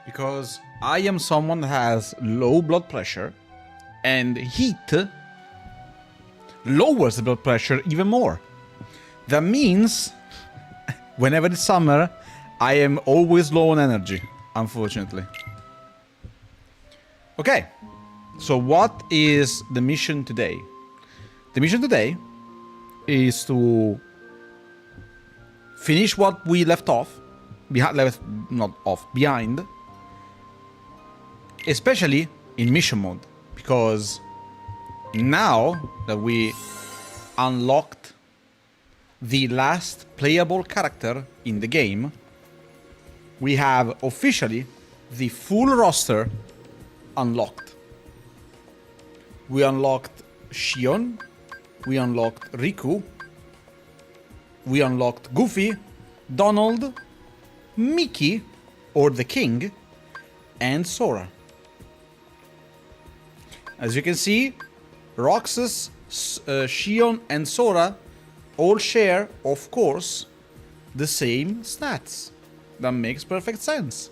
Because I am someone that has low blood pressure, and heat lowers the blood pressure even more. That means, whenever it's summer, I am always low on energy, unfortunately. Okay, so what is the mission today? The mission today is to finish what we left off, behind, especially in mission mode, because now that we unlocked the last playable character in the game, we have officially the full roster unlocked. We unlocked Shion. We unlocked Riku. We unlocked Goofy, Donald, Mickey, or the King, and Sora. As you can see, Roxas, Shion, and Sora all share, of course, the same stats. That makes perfect sense.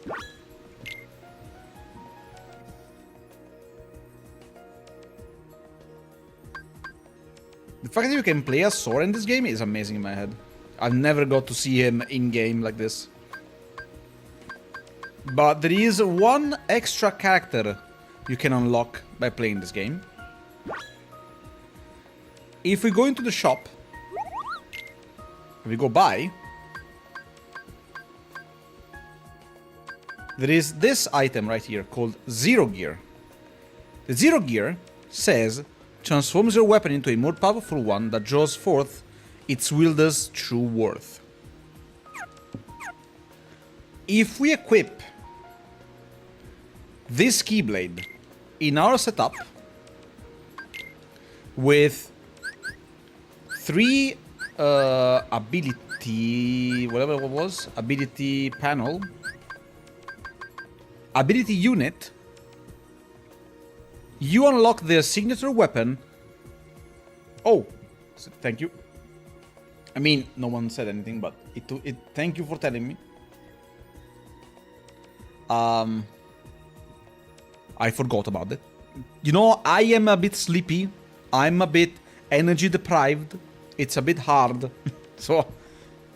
The fact that you can play as Sora in this game is amazing in my head. I've never got to see him in-game like this. But there is one extra character you can unlock by playing this game. If we go into the shop, if we go buy, there is this item right here called Zero Gear. The Zero Gear says, transforms your weapon into a more powerful one that draws forth its wielder's true worth. If we equip this Keyblade in our setup with 3 ability, whatever it was, ability panel, ability unit, you unlock their signature weapon. Oh, thank you. I mean, no one said anything, but thank you for telling me. I forgot about it. You know, I am a bit sleepy. I'm a bit energy deprived. It's a bit hard. So,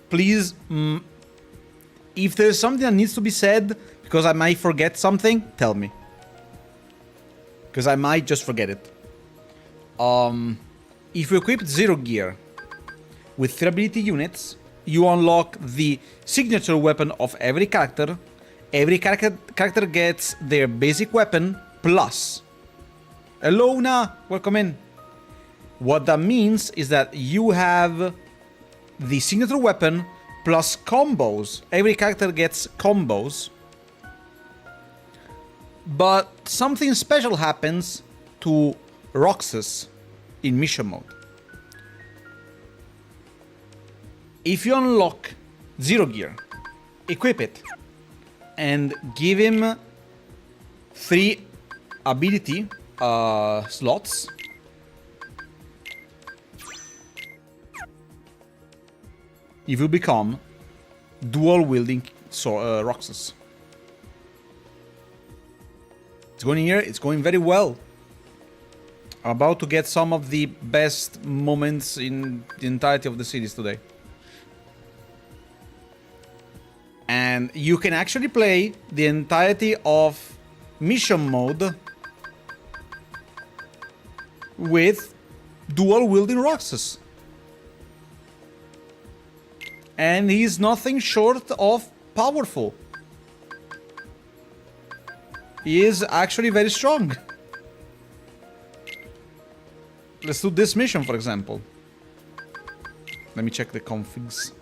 please, if there's something that needs to be said, because I might forget something, tell me. Because I might just forget it. If you equip Zero Gear with 3 ability units, you unlock the signature weapon of every character. Every character gets their basic weapon plus. Hello, Na! Welcome in. What that means is that you have the signature weapon plus combos. Every character gets combos. But something special happens to Roxas in mission mode. If you unlock Zero Gear, equip it, and give him 3 ability slots, you will become dual wielding Roxas. It's going here, it's going very well. I'm about to get some of the best moments in the entirety of the series today. And you can actually play the entirety of mission mode with dual wielding Roxas. And he's nothing short of powerful. He is actually very strong. Let's do this mission, for example. Let me check the configs.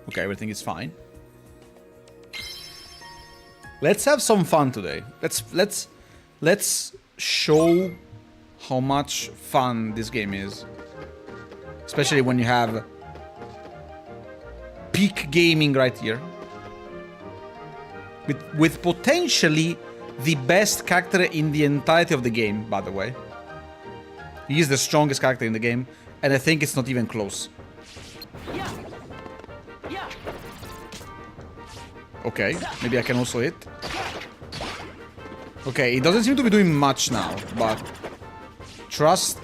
Okay, everything is fine. Let's have some fun today. Let's show how much fun this game is. Especially when you have peak gaming right here. With potentially the best character in the entirety of the game, by the way. He is the strongest character in the game, and I think it's not even close. Okay, maybe I can also hit. Okay, he doesn't seem to be doing much now, but trust.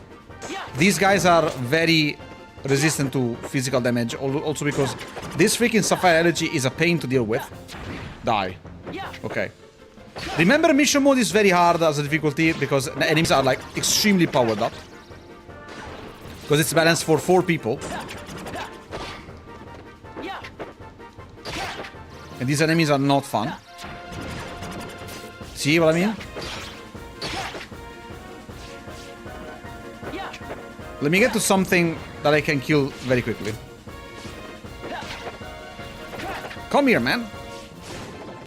These guys are very resistant to physical damage, also because this freaking Sapphire Elegy is a pain to deal with. Die. Okay. Remember, mission mode is very hard as a difficulty because the enemies are like extremely powered up. Because it's balanced for 4 people. And these enemies are not fun. See what I mean? Let me get to something that I can kill very quickly. Come here, man.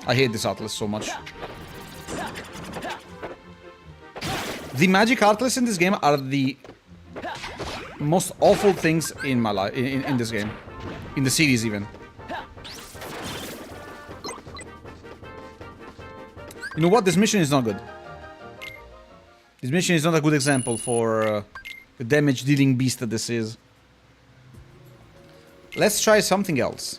I hate this Atlas so much. The magic heartless in this game are the most awful things in my life, in this game. In the series, even. You know what? This mission is not good. This mission is not a good example for the damage-dealing beast that this is. Let's try something else.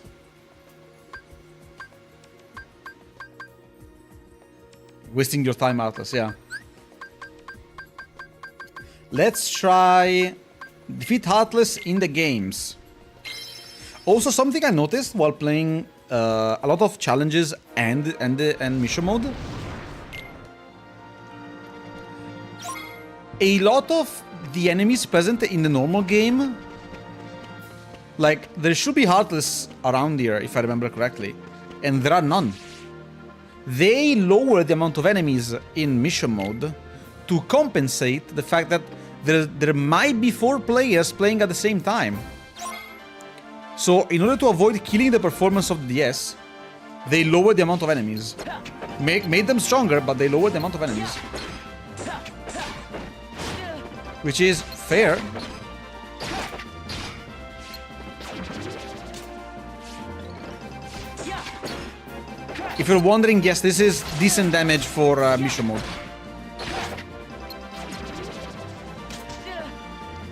Wasting your time, Atlas, yeah. Let's try defeat Heartless in the games. Also, something I noticed while playing a lot of challenges and mission mode. A lot of the enemies present in the normal game, like there should be Heartless around here if I remember correctly, and there are none. They lower the amount of enemies in mission mode to compensate the fact that there might be 4 players playing at the same time. So, in order to avoid killing the performance of the DS, they lower the amount of enemies. Made them stronger, but they lower the amount of enemies. Which is fair. If you're wondering, yes, this is decent damage for mission mode.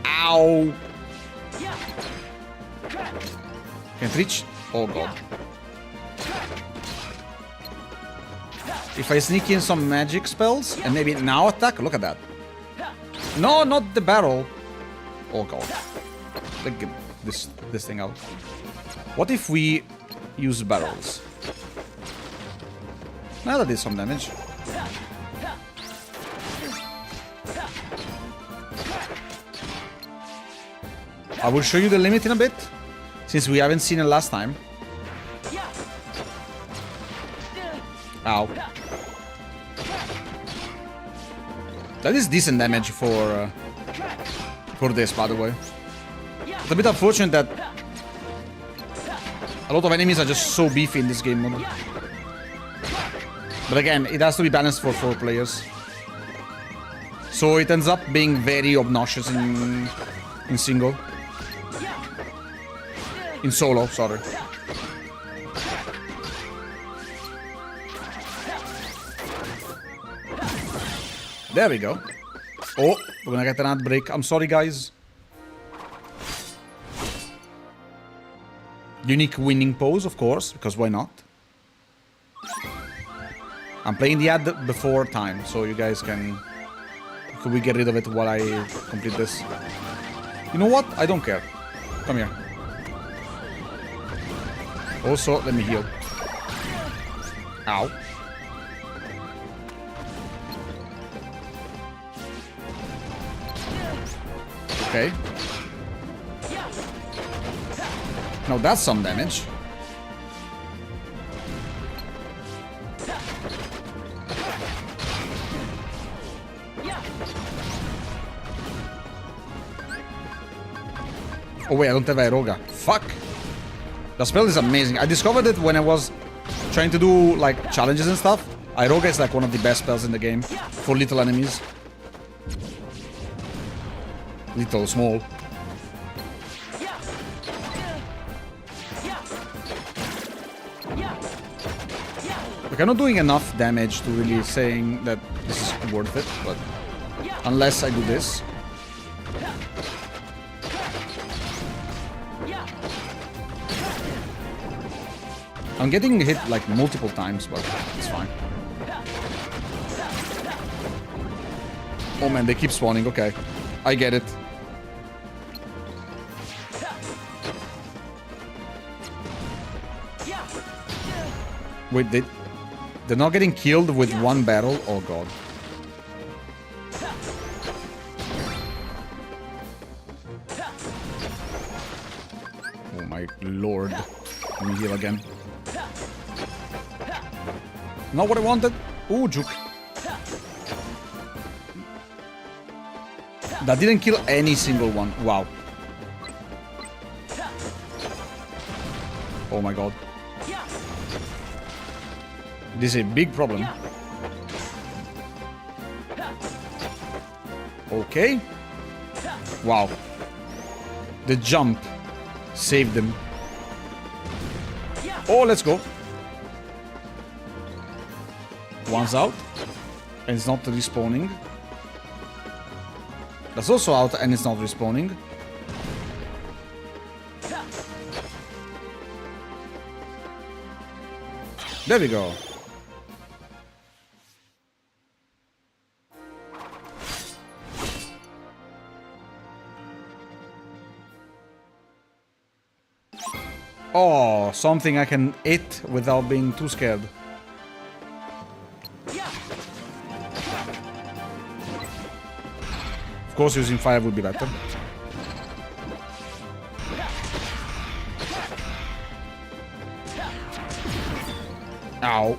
Ow! Can't reach. Oh god. If I sneak in some magic spells and maybe now attack, look at that. No, not the barrel. Oh god. Let's get this thing out. What if we use barrels? Now that did some damage. I will show you the limit in a bit, since we haven't seen it last time. Ow. That is decent damage for this, by the way. It's a bit unfortunate that a lot of enemies are just so beefy in this game mode. But again, it has to be balanced for 4 players. So it ends up being very obnoxious in single. In solo, sorry. There we go. Oh, we're gonna get an ad break. I'm sorry, guys. Unique winning pose, of course, because why not? I'm playing the ad before time, so you guys can... Could we get rid of it while I complete this? You know what? I don't care. Come here. Also, let me heal. Ow. Okay. Now that's some damage. Oh wait, I don't have Aeroga. Fuck! The spell is amazing. I discovered it when I was trying to do, like, challenges and stuff. Aeroga is, like, one of the best spells in the game for little enemies. Little, small. Like, I'm not doing enough damage to really saying that this is worth it, but... Unless I do this. I'm getting hit like multiple times, but it's fine. Oh man, they keep spawning. Okay, I get it. Wait, they're not getting killed with one barrel? Oh god. Oh my lord. Let me heal again. Not what I wanted. Ooh, juke. That didn't kill any single one. Wow. Oh my god. This is a big problem. Okay. Wow. The jump saved him. Oh, let's go. One's out. And it's not respawning. That's also out and it's not respawning. There we go. Oh, something I can hit without being too scared. Of course, using fire would be better. Ow.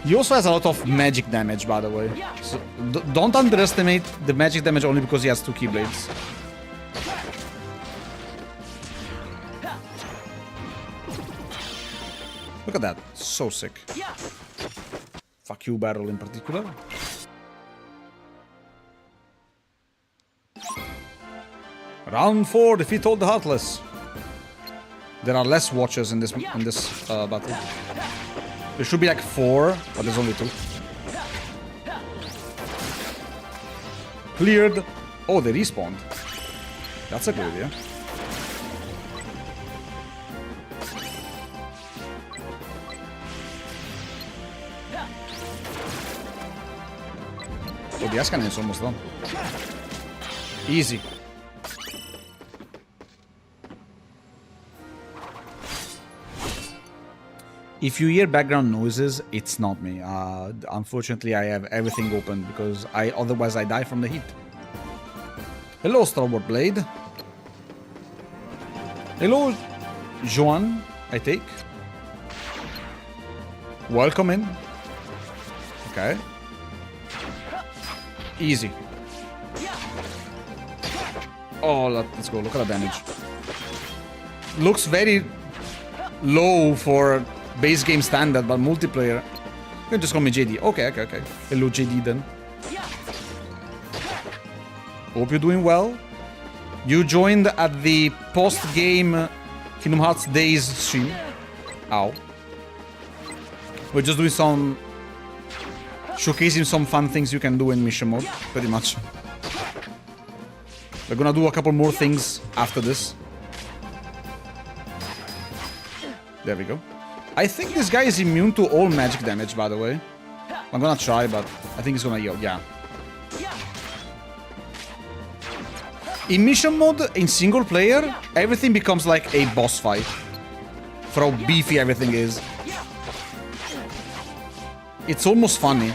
He also has a lot of magic damage, by the way. So don't underestimate the magic damage only because he has 2 keyblades. Look at that. So sick. Fuck you, barrel in particular. Round 4, defeat all the Heartless. There are less watchers in this battle. There should be like 4, but there's only 2. Cleared. Oh, they respawned. That's a good idea. Oh, the ice cannon is almost done. Easy. If you hear background noises, it's not me. Unfortunately, I have everything open because otherwise I die from the heat. Hello, Starboard Blade. Hello, Joan, I take. Welcome in. Okay. Easy. Oh, let's go. Look at the damage. Looks very low for base game standard, but multiplayer. You can just call me JD. Okay. Hello, JD then. Hope you're doing well. You joined at the post-game Kingdom Hearts Days stream. Ow. We're just doing some... showcasing some fun things you can do in mission mode, pretty much. We're gonna do a couple more things after this. There we go. I think this guy is immune to all magic damage, by the way. I'm gonna try, but I think he's gonna heal, yeah. In mission mode, in single player, everything becomes like a boss fight. For how beefy everything is. It's almost funny.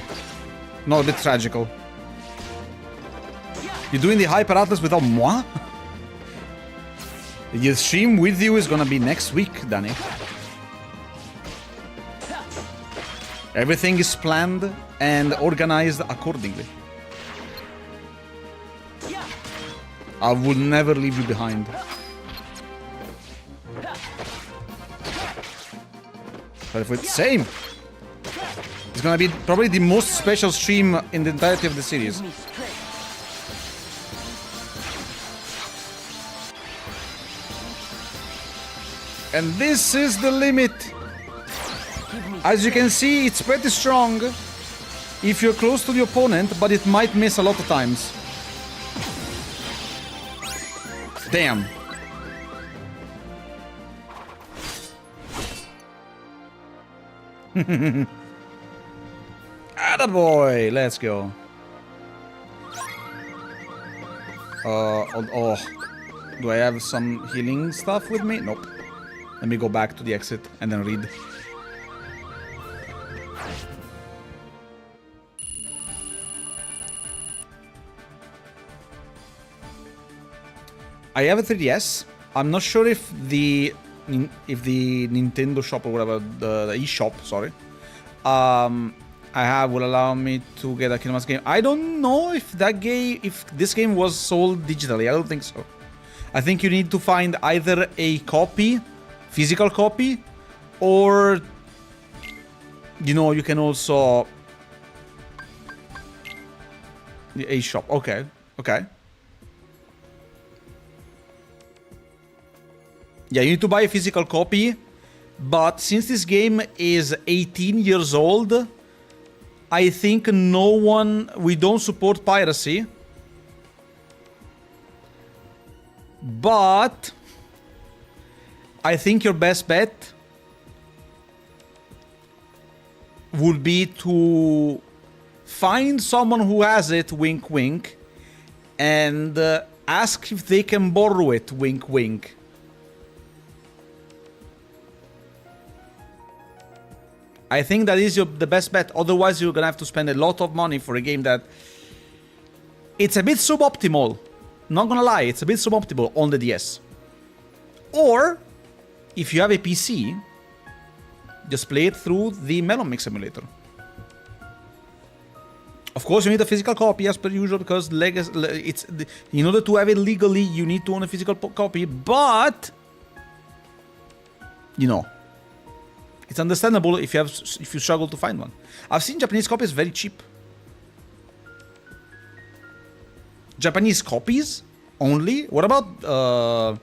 Not a bit tragical. You're doing the Hyper Atlas without moi? The stream with you is gonna be next week, Danny. Everything is planned and organized accordingly. I will never leave you behind. But if same. It's gonna be probably the most special stream in the entirety of the series. And this is the limit. As you can see, it's pretty strong if you're close to the opponent, but it might miss a lot of times. Damn. Attaboy! Let's go. Oh. Do I have some healing stuff with me? Nope. Let me go back to the exit and then read. I have a 3DS. I'm not sure if the Nintendo shop or whatever, the eShop, sorry, I have will allow me to get a Kingdom Hearts game. I don't know if this game was sold digitally. I don't think so. I think you need to find either a copy, physical copy, or you know, you can also The A shop. Okay. Okay. Yeah, you need to buy a physical copy. But since this game is 18 years old, I think we don't support piracy. But I think your best bet would be to find someone who has it, wink wink, and ask if they can borrow it, wink wink. I think that is the best bet. Otherwise, you're gonna have to spend a lot of money for a game that it's a bit suboptimal. Not gonna lie, it's a bit suboptimal on the DS. Or if you have a PC, just play it through the MelonMix emulator. Of course, you need a physical copy as per usual because in order to have it legally, you need to own a physical copy. But you know, it's understandable if you struggle to find one. I've seen Japanese copies very cheap. Japanese copies only? What about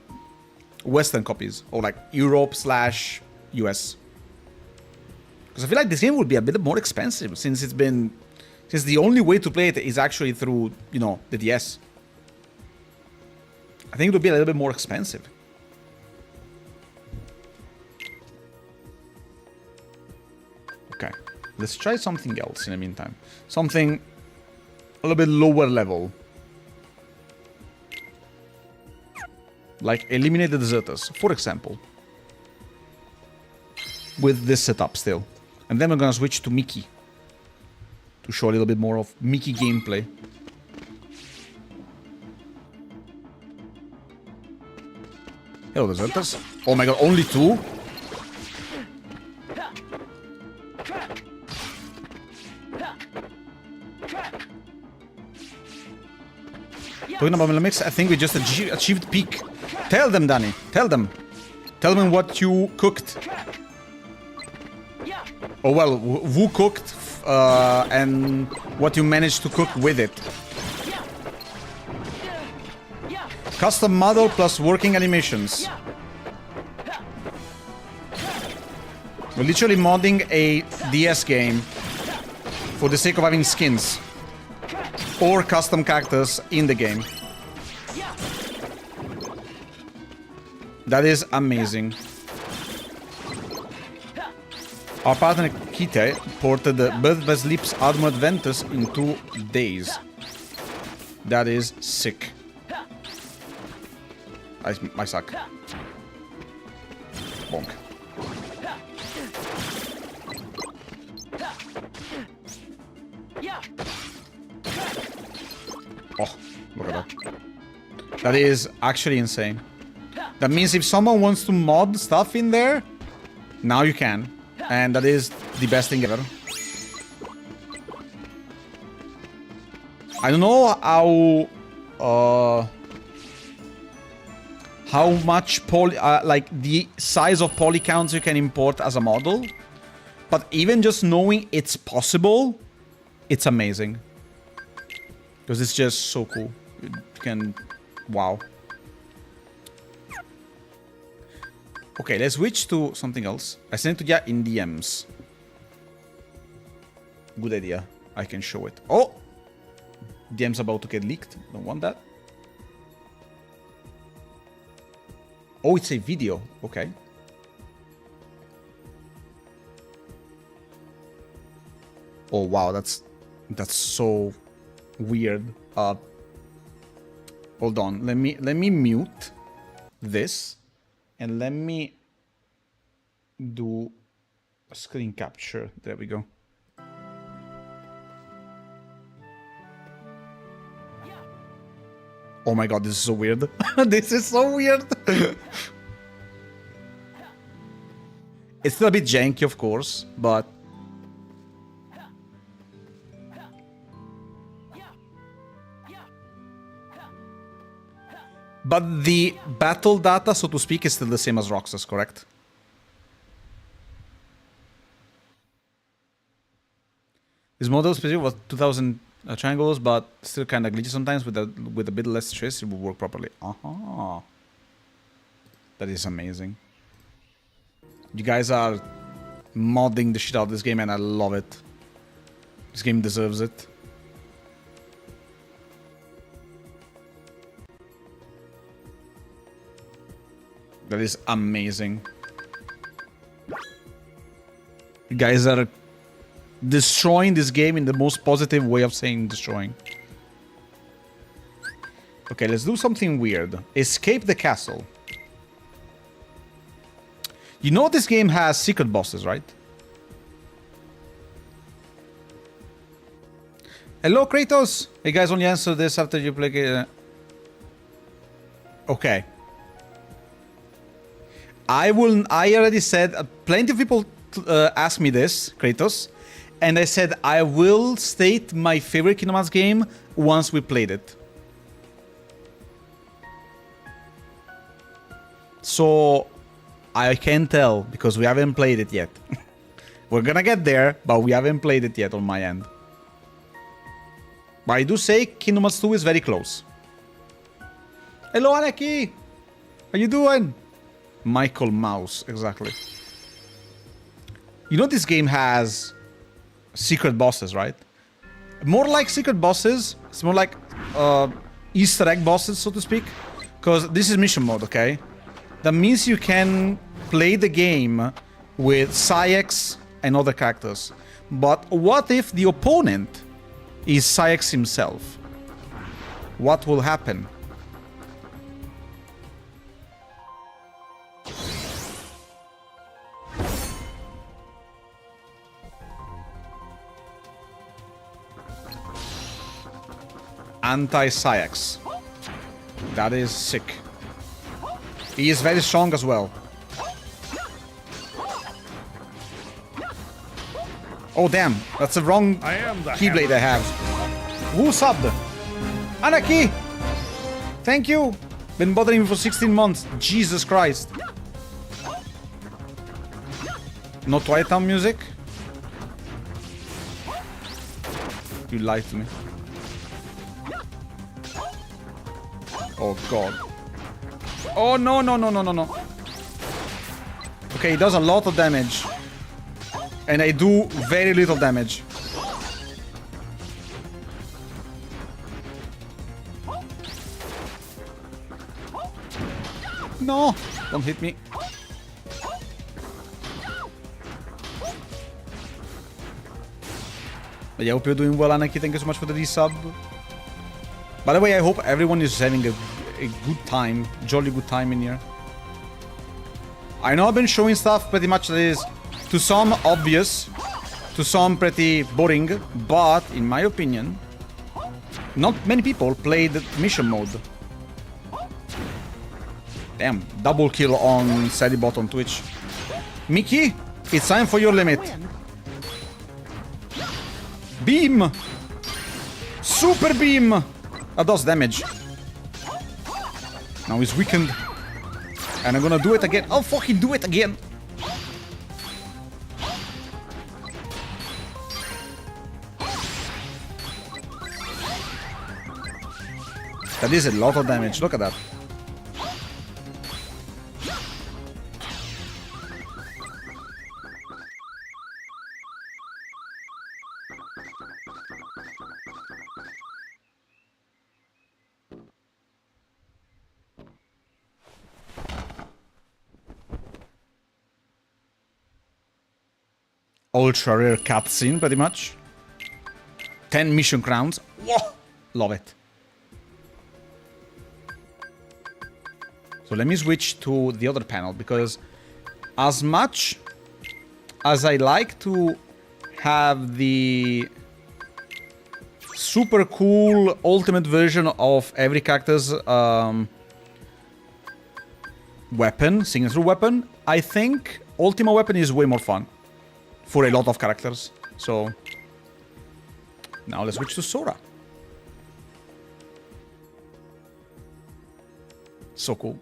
Western copies? Or like Europe/US? Because I feel like this game would be a bit more expensive since the only way to play it is actually through, you know, the DS. I think it would be a little bit more expensive. Okay, let's try something else in the meantime. Something a little bit lower level. Like eliminate the deserters, for example. With this setup still. And then we're gonna switch to Mickey. To show a little bit more of Mickey gameplay. Hello, deserters. Oh my god, only two? Talking about MelonMix, I think we just achieved peak. Tell them, Danny. Tell them. Tell them what you cooked. Oh well, who cooked and what you managed to cook with it. Custom model plus working animations. We're literally modding a DS game for the sake of having skins. Or custom characters in the game. That is amazing. Our partner Kite ported the Birth by Sleep's Armored Ventus in 2 days. That is sick. I suck. Bonk. Oh, look at that. That is actually insane. That means if someone wants to mod stuff in there, now you can. And that is the best thing ever. I don't know how much like the size of poly counts you can import as a model, but even just knowing it's possible, it's amazing. Because it's just so cool. You can... Wow. Okay, let's switch to something else. I sent it to you in DMs. Good idea. I can show it. Oh! DM's about to get leaked. Don't want that. Oh, it's a video. Okay. Oh, wow. That's so weird. Hold on. Let me mute this. And let me do a screen capture. There we go. Oh my god, this is so weird. This is so weird. It's still a bit janky, of course, but... But the battle data, so to speak, is still the same as Roxas, correct? This model specific was 2000 triangles, but still kind of glitchy sometimes. With a bit less stress, it will work properly. That is amazing. You guys are modding the shit out of this game, and I love it. This game deserves it. That is amazing. You guys are destroying this game in the most positive way of saying destroying. Okay, let's do something weird. Escape the castle. You know this game has secret bosses, right? Hello, Kratos! Hey guys, only answer this after you play... Okay. I already said... plenty of people asked me this, Kratos. And I said I will state my favorite Kingdom Hearts game once we played it. So... I can't tell, because we haven't played it yet. We're gonna get there, but we haven't played it yet on my end. But I do say Kingdom Hearts 2 is very close. Hello, Anaki! How you doing? Michael Mouse, exactly. You know this game has secret bosses, right? More like secret bosses. It's more like Easter egg bosses, so to speak. Because this is mission mode, okay? That means you can play the game with Saïx and other characters. But what if the opponent is Saïx himself? What will happen? Anti-Saïx. That is sick. He is very strong as well. Oh damn, that's the wrong keyblade I have. Who subbed? Anarchy! Thank you! Been bothering me for 16 months. Jesus Christ. No Twilight Town music? You lied to me. Oh god. Oh no no no no no no. Okay, he does a lot of damage. And I do very little damage. No! Don't hit me. But yeah, I hope you're doing well, Anaki. Thank you so much for the resub. By the way, I hope everyone is having a good time. Jolly good time in here. I know I've been showing stuff pretty much that is to some obvious, to some pretty boring, but in my opinion, not many people played mission mode. Damn, double kill on Sadibot on Twitch. Mickey, it's time for your limit. Beam! Super beam! That does damage. Now he's weakened. And I'm gonna do it again. I'll fucking do it again. That is a lot of damage. Look at that. Ultra rare cutscene, pretty much. 10 mission crowns. Whoa! Love it. So let me switch to the other panel, because as much as I like to have the super cool ultimate version of every character's weapon, signature weapon, I think Ultima weapon is way more fun for a lot of characters. So now let's switch to Sora. So cool.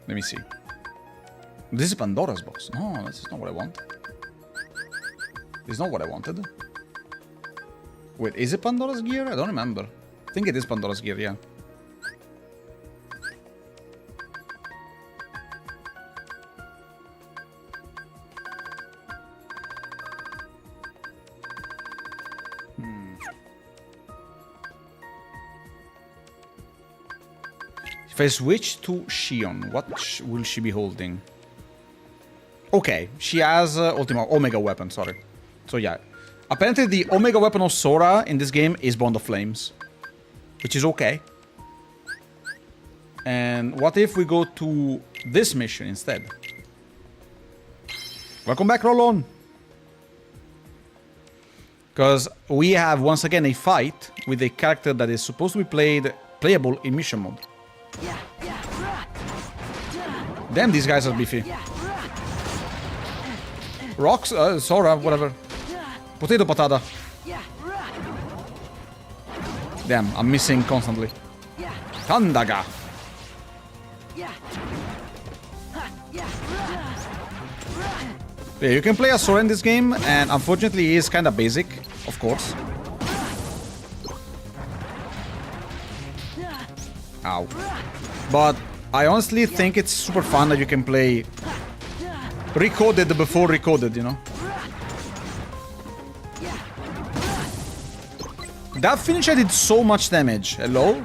Let me see. This is Pandora's box. No, this is not what I want. This is not what I wanted. Wait, is it Pandora's Gear? I don't remember. I think it is Pandora's Gear, yeah. If I switch to Shion, what will she be holding? Okay, she has Omega weapon, sorry. So yeah. Apparently the Omega weapon of Sora in this game is Bond of Flames. Which is okay. And what if we go to this mission instead? Welcome back, roll on. Because we have once again a fight with a character that is supposed to be playable in mission mode. Damn, these guys are beefy. Rocks? Sora, whatever. Potato patata. Damn, I'm missing constantly. Tandaga. Yeah, you can play as Sora in this game, and unfortunately he is kinda basic, of course. Ow. But I honestly think it's super fun that you can play recoded before recoded, you know? That finisher did so much damage. Hello?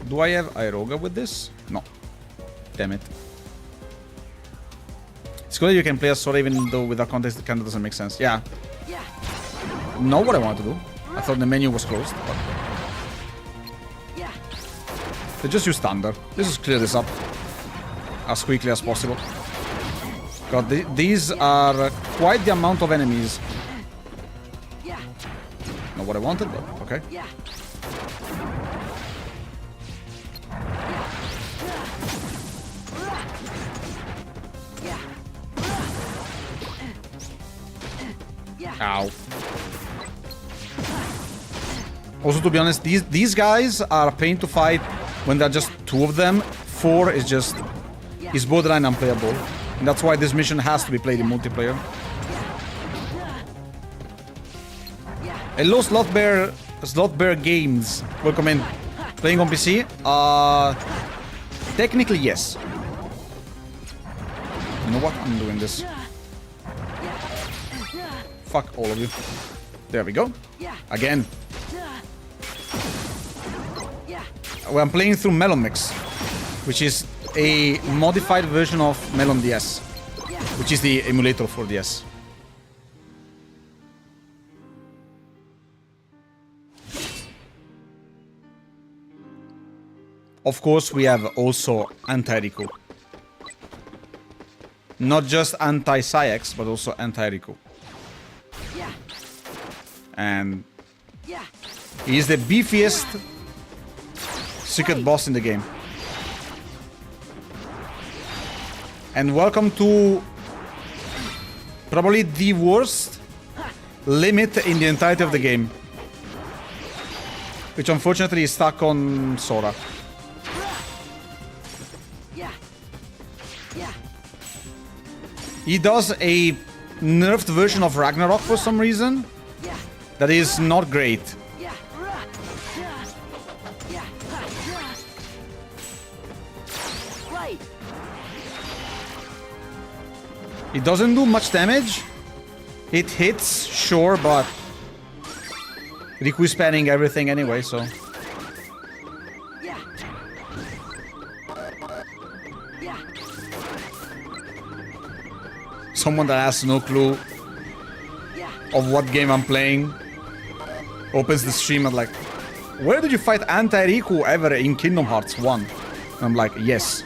Do I have Iroga with this? No. Damn it. It's good that you can play as Sora even though without context it kinda doesn't make sense. Yeah. Know what I wanted to do. I thought the menu was closed, but... They just use Thunder. Let's just clear this up as quickly as possible. God, these are quite the amount of enemies. Not what I wanted, but okay. Ow. Also, to be honest, these guys are a pain to fight when there are just two of them. 4 is borderline unplayable. And that's why this mission has to be played in multiplayer. Hello, Slotbear Games. Welcome in. Playing on PC? Technically, yes. You know what? I'm doing this. Fuck all of you. There we go. Again. Well, I'm playing through MelonMix, which is a modified version of Melon DS, which is the emulator for DS. Of course, we have also anti-Riku. Not just anti-Saix, but also anti-Riku. And he is the beefiest secret boss in the game. And welcome to probably the worst limit in the entirety of the game, which unfortunately is stuck on Sora. He does a nerfed version of Ragnarok for some reason that is not great. It doesn't do much damage. It hits, sure, but Riku is spamming everything anyway, so... Someone that has no clue of what game I'm playing opens the stream and like, where did you fight anti-Riku ever in Kingdom Hearts 1? And I'm like, yes.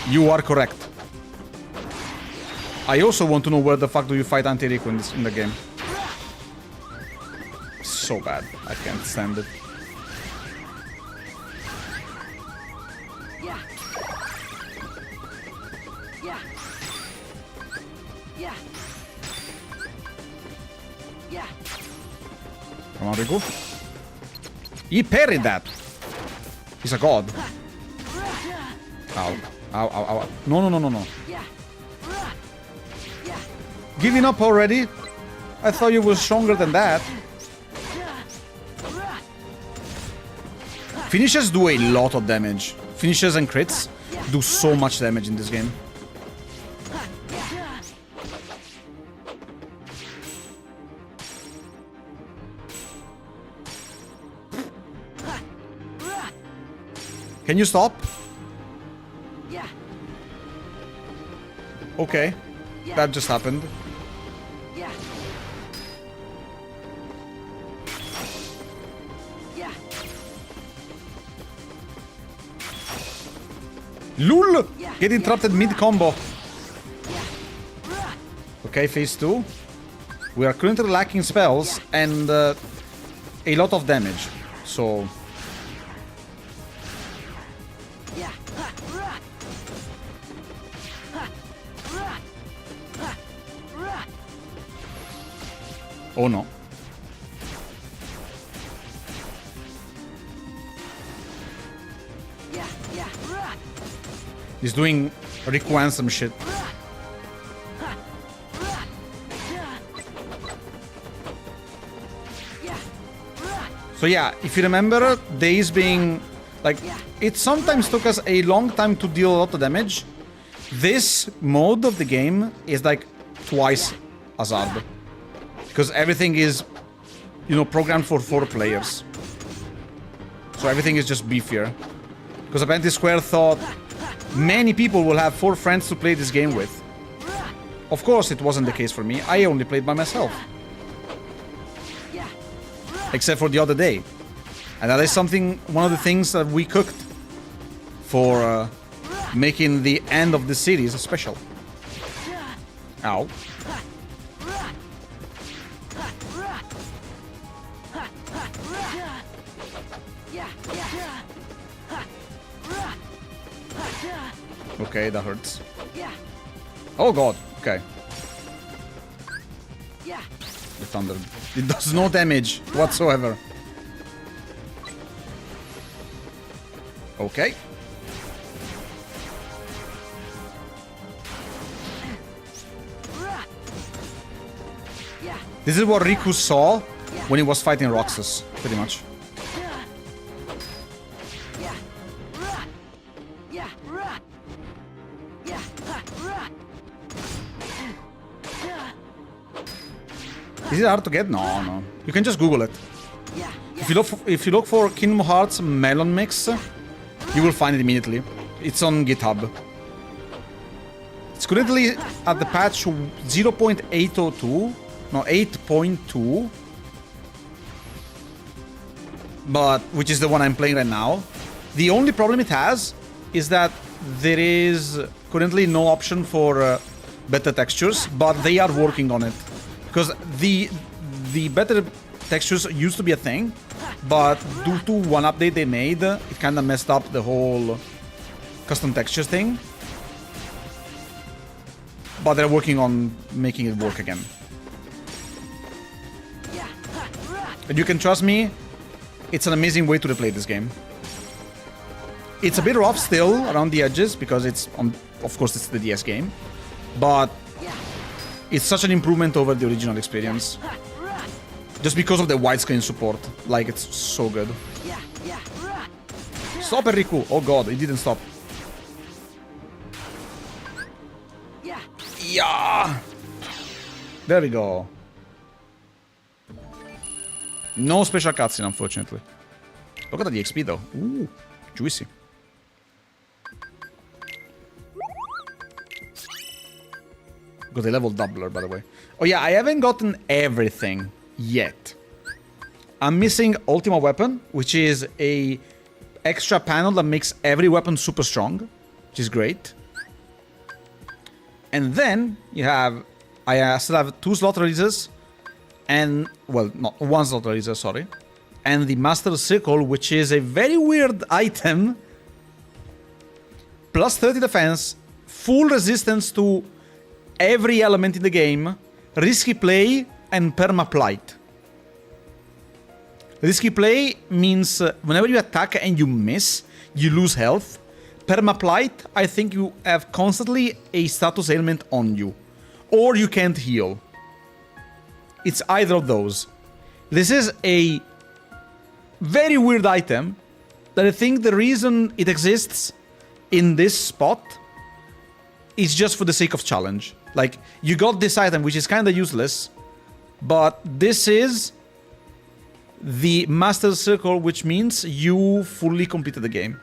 You are correct. I also want to know where the fuck do you fight anti-Riku in the game. So bad. I can't stand it. Come on, Riku. He parried that. He's a god. Ow. Ow, ow, ow. No, no, no, no, no. Giving up already? I thought you were stronger than that. Finishers do a lot of damage. Finishers and crits do so much damage in this game. Can you stop? Okay. That just happened. LOL! Get interrupted mid-combo. Okay, phase 2. We are currently lacking spells and a lot of damage. So... Oh no. He's doing Riku Ansem shit. So yeah, if you remember, days being... Like, it sometimes took us a long time to deal a lot of damage. This mode of the game is like twice as hard. Because everything is, you know, programmed for 4 players. So everything is just beefier. Because apparently Square thought many people will have 4 friends to play this game with. Of course it wasn't the case for me. I only played by myself. Except for the other day. And that is something, one of the things that we cooked for making the end of the series special. Ow. Okay, that hurts. Oh god, okay. The thunder. It does no damage whatsoever. Okay. This is what Riku saw when he was fighting Roxas, pretty much. Is it hard to get? No, no. You can just Google it. If you look for Kingdom Hearts MelonMix, you will find it immediately. It's on GitHub. It's currently at the patch 0.802, no 8.2, but which is the one I'm playing right now. The only problem it has is that there is currently no option for better textures, but they are working on it. Because the better textures used to be a thing, but due to one update they made, it kind of messed up the whole custom textures thing. But they're working on making it work again. And you can trust me, it's an amazing way to play this game. It's a bit rough still around the edges because it's on, of course, it's the DS game, but it's such an improvement over the original experience. Just because of the widescreen support. Like, it's so good. Stop it, Riku! Oh god, it didn't stop. Yeah! There we go. No special cutscene, unfortunately. Look at the XP, though. Ooh, juicy. Got a level doubler, by the way. Oh yeah, I haven't gotten everything yet. I'm missing Ultima Weapon, which is a extra panel that makes every weapon super strong, which is great. And then you have, I still have 2 slot releases, and, well, not 1 slot releaser, sorry. And the Master Circle, which is a very weird item. Plus 30 defense, full resistance to every element in the game, risky play, and perma-plight. Risky play means whenever you attack and you miss, you lose health. Permaplight, I think you have constantly a status ailment on you. Or you can't heal. It's either of those. This is a very weird item that I think the reason it exists in this spot is just for the sake of challenge. Like, you got this item, which is kind of useless, but this is the Master Circle, which means you fully completed the game.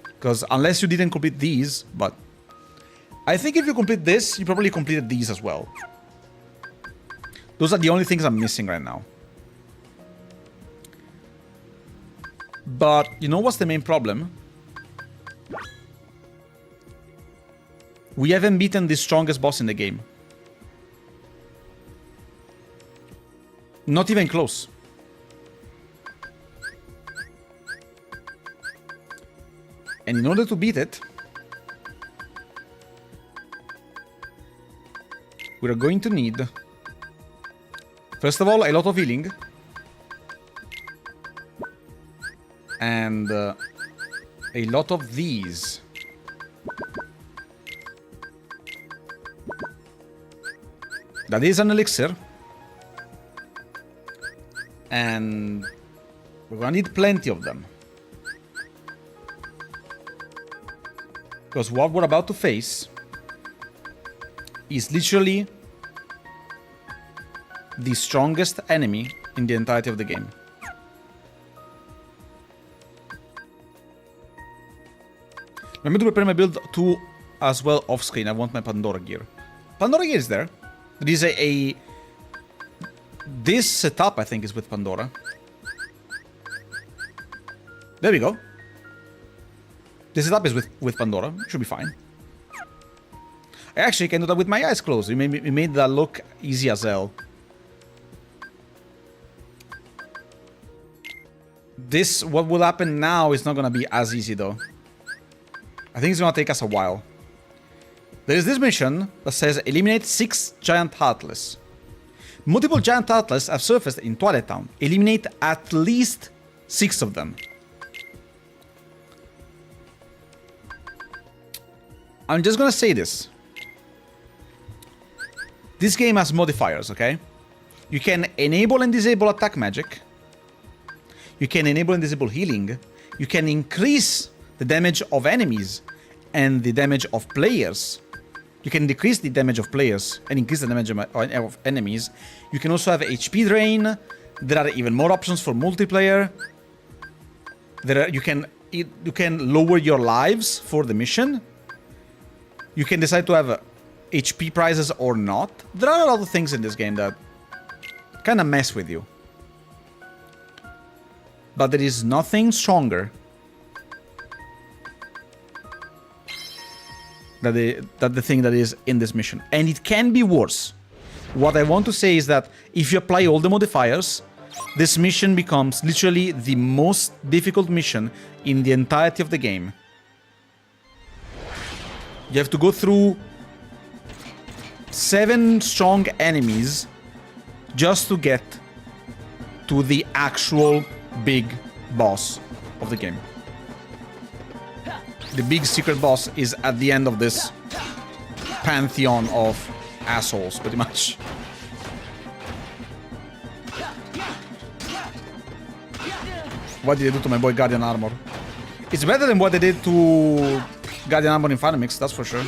Because unless you didn't complete these, but I think if you complete this, you probably completed these as well. Those are the only things I'm missing right now. But you know what's the main problem? We haven't beaten the strongest boss in the game. Not even close. And in order to beat it, we're going to need, first of all, a lot of healing. And a lot of these. That is an elixir. And we're gonna need plenty of them. Because what we're about to face is literally the strongest enemy in the entirety of the game. Remember to prepare my build 2 as well off screen. I want my Pandora gear. Pandora gear is there. There is this setup, I think, is with Pandora. There we go. This setup is with Pandora. Should be fine. I actually can do that with my eyes closed. We made that look easy as hell. This, what will happen now, is not gonna be as easy though. I think it's gonna take us a while. There is this mission that says eliminate 6 giant heartless. Multiple giant heartless have surfaced in Twilight Town. Eliminate at least 6 of them. I'm just gonna say this. This game has modifiers, okay? You can enable and disable attack magic. You can enable and disable healing. You can increase the damage of enemies and the damage of players. You can decrease the damage of players and increase the damage of enemies. You can also have HP drain. There are even more options for multiplayer. You can lower your lives for the mission. You can decide to have HP prizes or not. There are a lot of things in this game that kind of mess with you. But there is nothing stronger than the thing that is in this mission. And it can be worse. What I want to say is that if you apply all the modifiers, this mission becomes literally the most difficult mission in the entirety of the game. You have to go through 7 strong enemies just to get to the actual big boss of the game. The big secret boss is at the end of this pantheon of assholes, pretty much. What did they do to my boy Guardian Armor? It's better than what they did to Guardian Armor in MelonMix, that's for sure.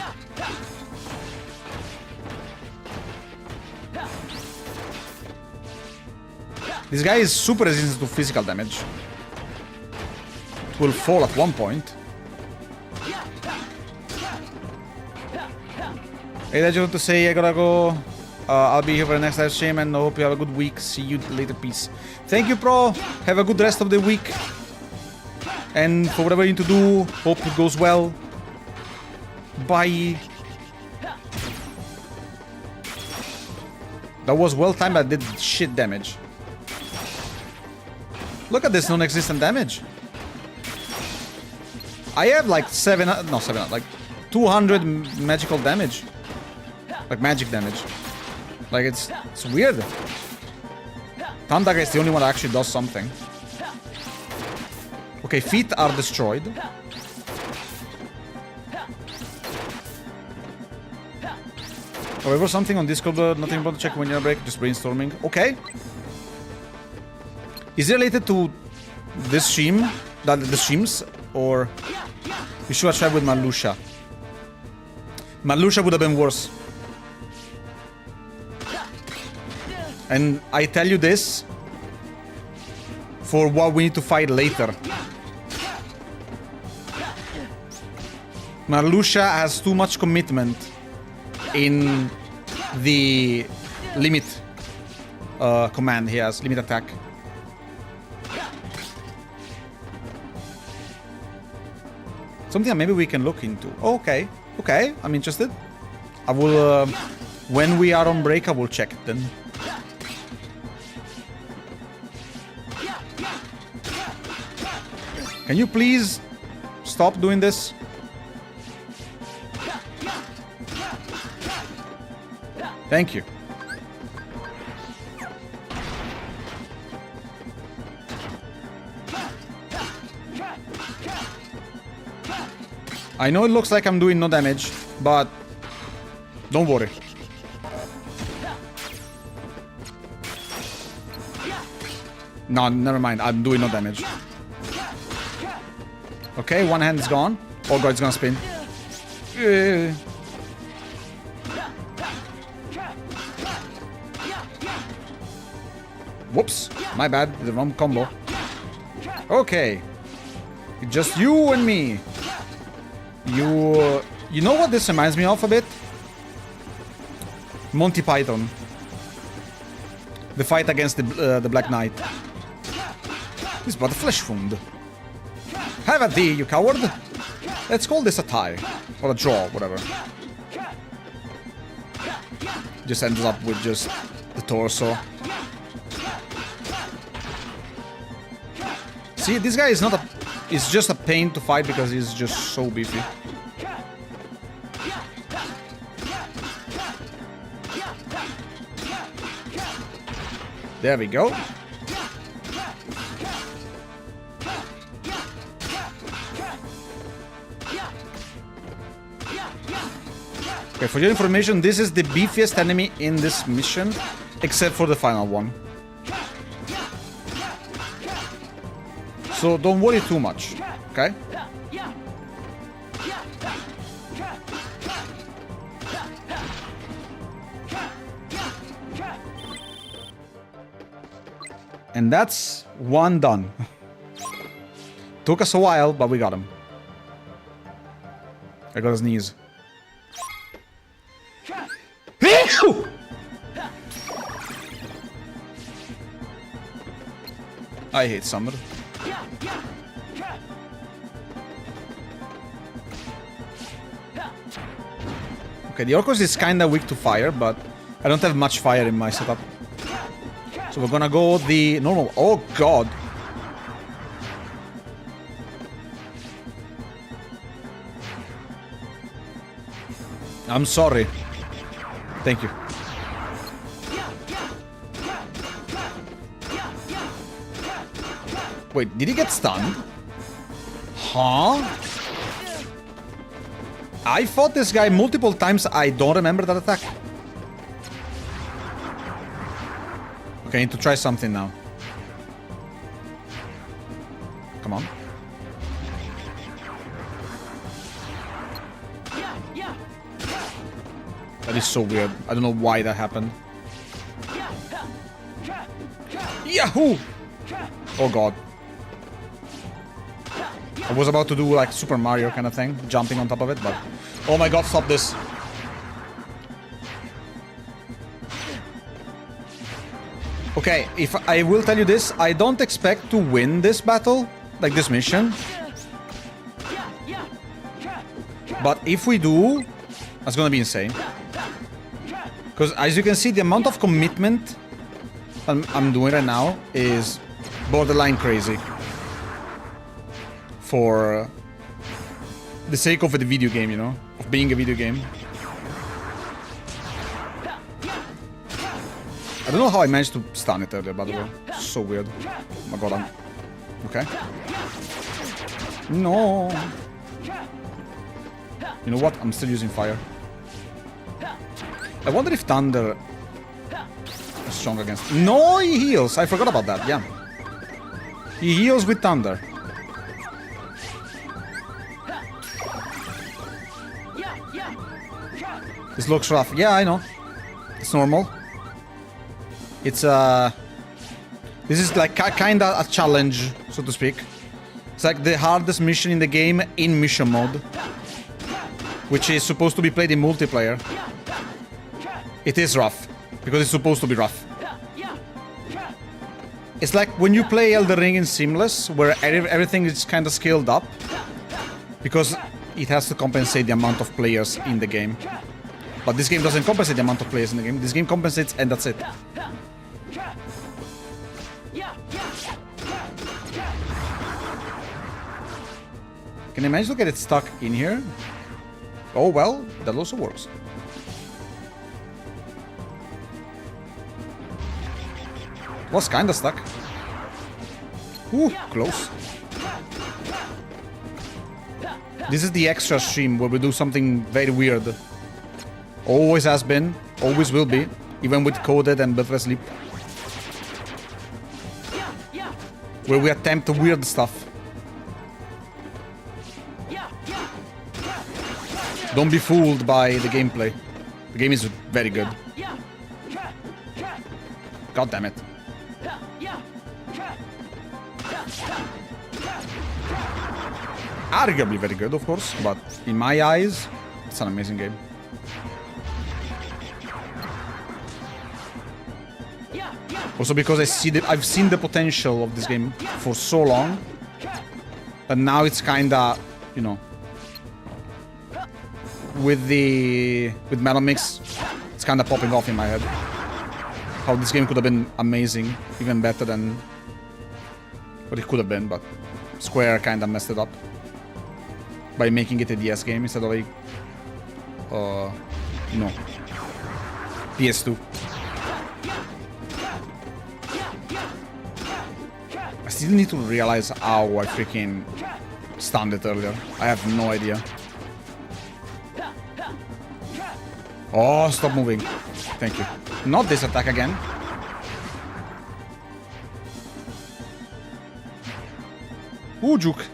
This guy is super resistant to physical damage. It will fall at one point. Hey, I just want to say I gotta go. I'll be here for the next live stream and I hope you have a good week. See you later, peace. Thank you, Pro. Have a good rest of the week. And for whatever you need to do, hope it goes well. Bye. That was well timed, but did shit damage. Look at this non-existent damage. I have like 200 magical damage. Like magic damage. Like it's weird. Tandaga is the only one that actually does something. Okay, feet are destroyed. However, something on Discord, nothing about to check when you're break, just brainstorming. Okay. Is it related to this stream? The streams? Or you should have tried with Marluxia. Marluxia would have been worse. And I tell you this for what we need to fight later. Marluxia has too much commitment in the limit command he has, limit attack. Something that maybe we can look into. Oh, okay, okay, I'm interested. I will, when we are on break, I will check it then. Can you please stop doing this? Thank you. I know it looks like I'm doing no damage, but don't worry. No, never mind. I'm doing no damage. Okay, one hand is gone. Oh god, it's gonna spin. Whoops, my bad, the wrong combo. Okay, just you and me. You know what this reminds me of a bit? Monty Python. The fight against the Black Knight. This is but a flesh wound. Have at thee, you coward! Let's call this a tie. Or a draw, whatever. Just ends up with just the torso. See, this guy is not a... It's just a pain to fight because he's just so beefy. There we go. Okay, for your information, this is the beefiest enemy in this mission, except for the final one. So don't worry too much, okay? And that's one done. Took us a while, but we got him. I got his knees. I hate Summer. Okay, the Orcos is kinda weak to fire, but I don't have much fire in my setup. So we're gonna go the normal. Oh god. I'm sorry. Thank you. Wait, did he get stunned? Huh? I fought this guy multiple times. I don't remember that attack. Okay, I need to try something now. Come on. That is so weird. I don't know why that happened. Yahoo! Oh god. I was about to do like Super Mario kind of thing, jumping on top of it, but... Oh my god, stop this. Okay, if I will tell you this, I don't expect to win this battle, like this mission. But if we do, that's gonna be insane. Because as you can see, the amount of commitment I'm doing right now is borderline crazy. For the sake of the video game, you know? Of being a video game. I don't know how I managed to stun it earlier, by the way. So weird. Oh my god, I'm... Okay. No. You know what? I'm still using fire. I wonder if thunder is strong against... No, he heals. I forgot about that, yeah. He heals with thunder. This looks rough. Yeah, I know. It's normal. It's this is like kinda a challenge, so to speak. It's like the hardest mission in the game in mission mode, which is supposed to be played in multiplayer. It is rough, because it's supposed to be rough. It's like when you play Elden Ring in Seamless, where everything is kinda scaled up, because it has to compensate the amount of players in the game. But this game doesn't compensate the amount of players in the game. This game compensates, and that's it. Can I manage to get it stuck in here? Oh, well, that also works. Was kinda stuck. Ooh, close. This is the extra stream where we do something very weird. Always has been, always will be, even with Coded and Breathless Leap. Where we attempt weird stuff. Don't be fooled by the gameplay. The game is very good. God damn it. Arguably very good, of course, but in my eyes, it's an amazing game. Also because I've seen the potential of this game for so long, but now it's kinda, you know, with MelonMix, it's kinda popping off in my head. How this game could have been amazing, even better than what it could have been, but Square kinda messed it up by making it a DS game instead of a, you know, PS2. I still need to realize how I freaking stunned it earlier. I have no idea. Oh, stop moving. Thank you. Not this attack again. Ooh, juke.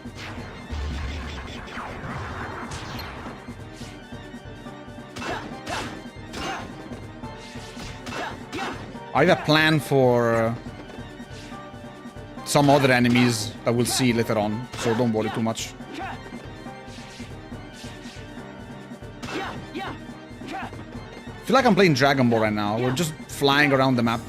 I have a plan for some other enemies that we'll see later on, so don't worry too much. I feel like I'm playing Dragon Ball right now. We're just flying around the map.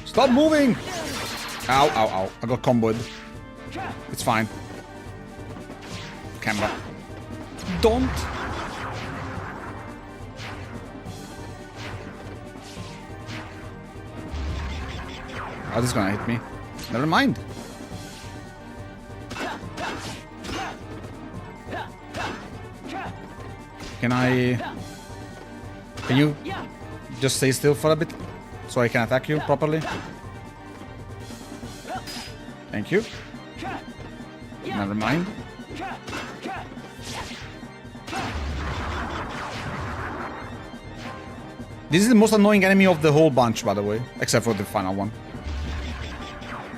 Stop moving! Ow, ow, ow. I got comboed. It's fine. Camera. Don't. Oh, this is gonna hit me. Never mind. Can you just stay still for a bit so I can attack you properly? Thank you. Never mind. This is the most annoying enemy of the whole bunch, by the way, except for the final one.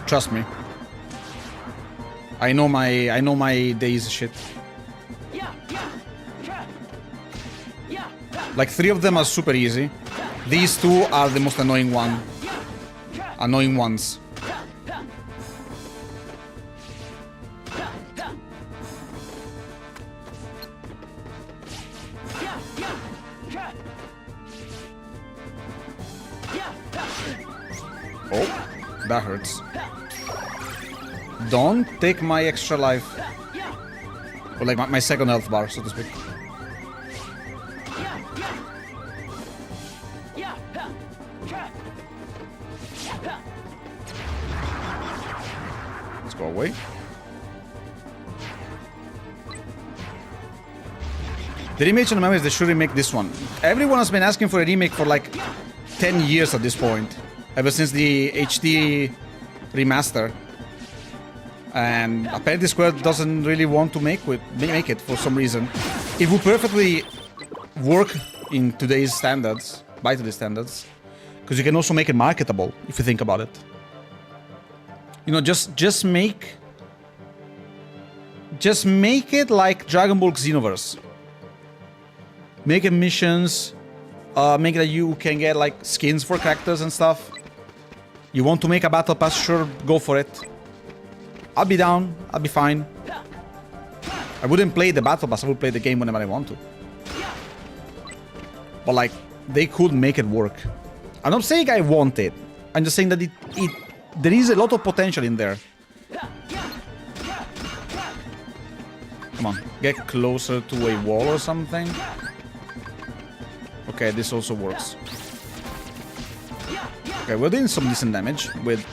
Trust me. I know my days shit. Like 3 of them are super easy. These 2 are the most annoying ones. Oh, that hurts. Don't take my extra life. Or like my second health bar, so to speak. Let's go away. The remake on the memories, they should remake this one. Everyone has been asking for a remake for like 10 years at this point. Ever since the HD remaster. And apparently Square doesn't really want to make it for some reason. It would perfectly work in today's standards, by today's standards. Because you can also make it marketable, if you think about it. You know, just make it like Dragon Ball Xenoverse. Make it missions, make it that you can get like skins for characters and stuff. You want to make a battle pass? Sure, go for it. I'll be down, I'll be fine. I wouldn't play the battle pass, I would play the game whenever I want to. But like, they could make it work. I'm not saying I want it. I'm just saying that there is a lot of potential in there. Come on, get closer to a wall or something. Okay, this also works. Okay, we're doing some decent damage with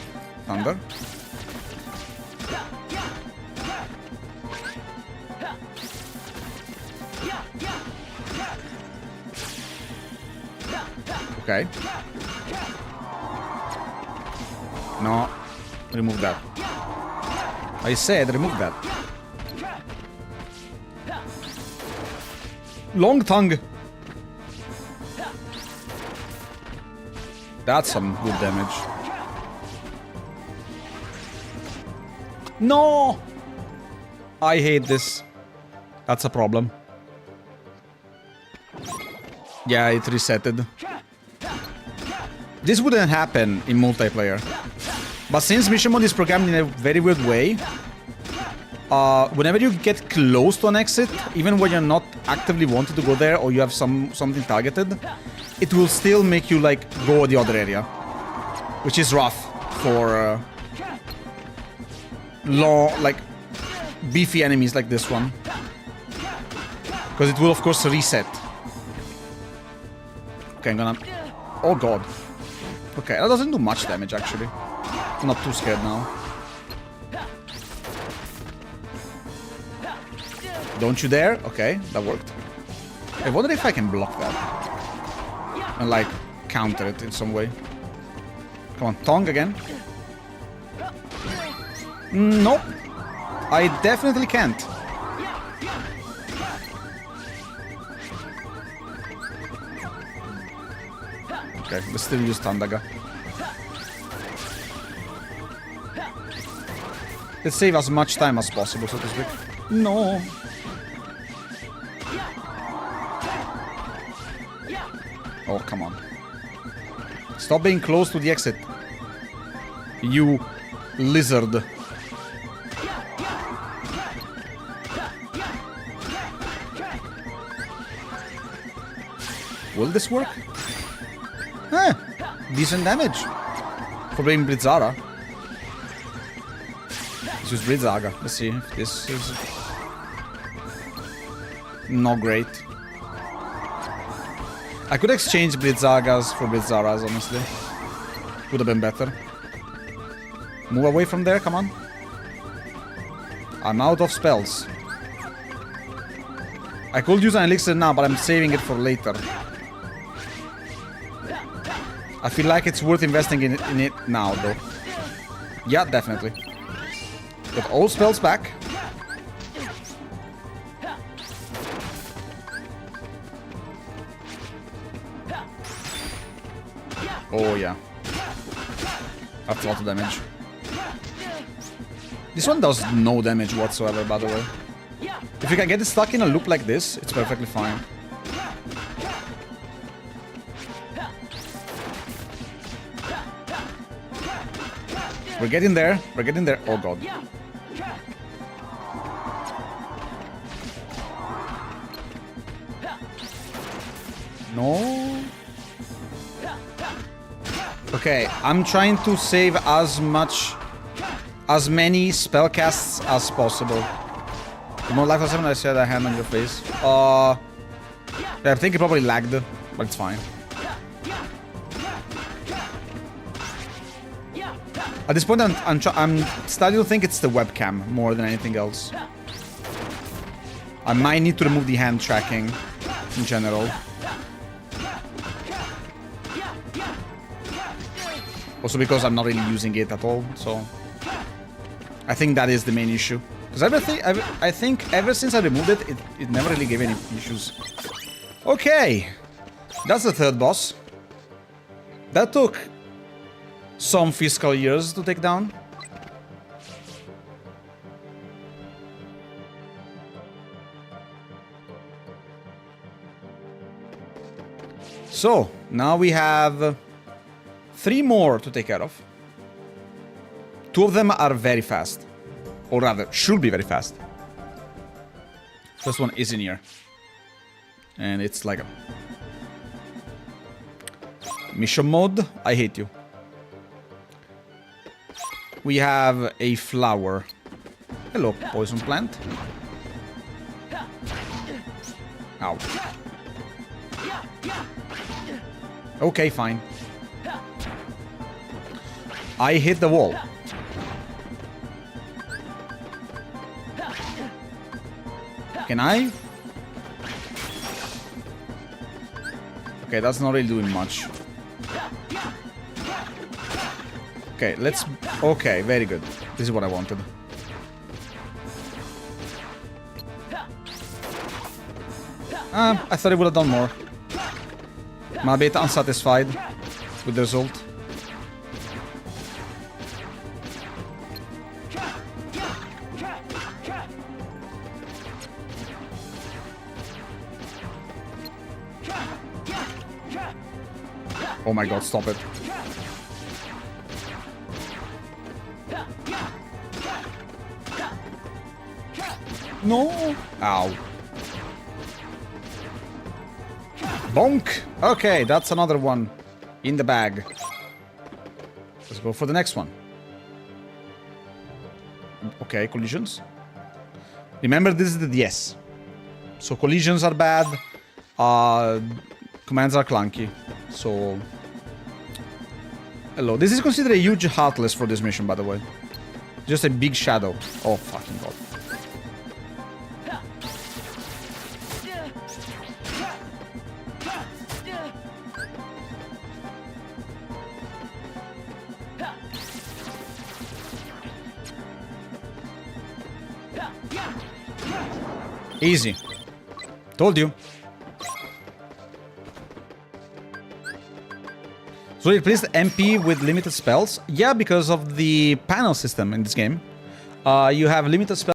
thunder. Okay. No, remove that. I said remove that. Long tongue. That's some good damage. No! I hate this. That's a problem. Yeah, it resetted. This wouldn't happen in multiplayer. But since mission mode is programmed in a very weird way, whenever you get close to an exit, even when you're not actively wanting to go there or you have something targeted, it will still make you like go the other area, which is rough for like beefy enemies like this one, because it will of course reset. Okay, I'm gonna... Oh god. Okay, that doesn't do much damage actually. I'm not too scared now. Don't you dare? Okay, that worked. I wonder if I can block that. And like, counter it in some way. Come on, tongue again. Nope. I definitely can't. Okay, let's still use Tandaga. Let's save as much time as possible, so to speak. No. Oh, come on. Stop being close to the exit. You lizard. Will this work? Eh, decent damage. For being Blitzara. Let's use Blitzaga. Let's see if this is... not great. I could exchange Blitzagas for Blitzaras, honestly. Would have been better. Move away from there, come on. I'm out of spells. I could use an elixir now, but I'm saving it for later. I feel like it's worth investing in it now, though. Yeah, definitely. Got all spells back. Oh, yeah. That's a lot of damage. This one does no damage whatsoever, by the way. If you can get it stuck in a loop like this, it's perfectly fine. We're getting there. We're getting there. Oh, God. No. Okay, I'm trying to save as many spellcasts as possible. The more life of 7 I said I hand on your face. Yeah, I think it probably lagged, but it's fine. At this point, I'm starting to think it's the webcam more than anything else. I might need to remove the hand tracking. in general. Also because I'm not really using it at all, so I think that is the main issue. Because I think ever since I removed it, it never really gave any issues. Okay, that's the third boss. That took some fiscal years to take down. So, now we have 3 more to take care of. 2 of them are very fast. Or rather, should be very fast. First one is in here. And it's like a... mission mode, I hate you. We have a flower. Hello, poison plant. Ow. Okay, fine. I hit the wall. Can I? Okay, that's not really doing much. Okay, let's... Okay, very good. This is what I wanted. I thought it would have done more. I'm a bit unsatisfied with the result. Oh my god, stop it. No! Ow. Bonk! Okay, that's another one in the bag. Let's go for the next one. Okay, collisions. Remember, this is the DS. So collisions are bad. Commands are clunky. So... Hello. This is considered a huge heartless for this mission, by the way. Just a big shadow. Oh, fucking god. Easy. Told you. So it replaced MP with limited spells? Yeah, because of the panel system in this game. You have limited spells.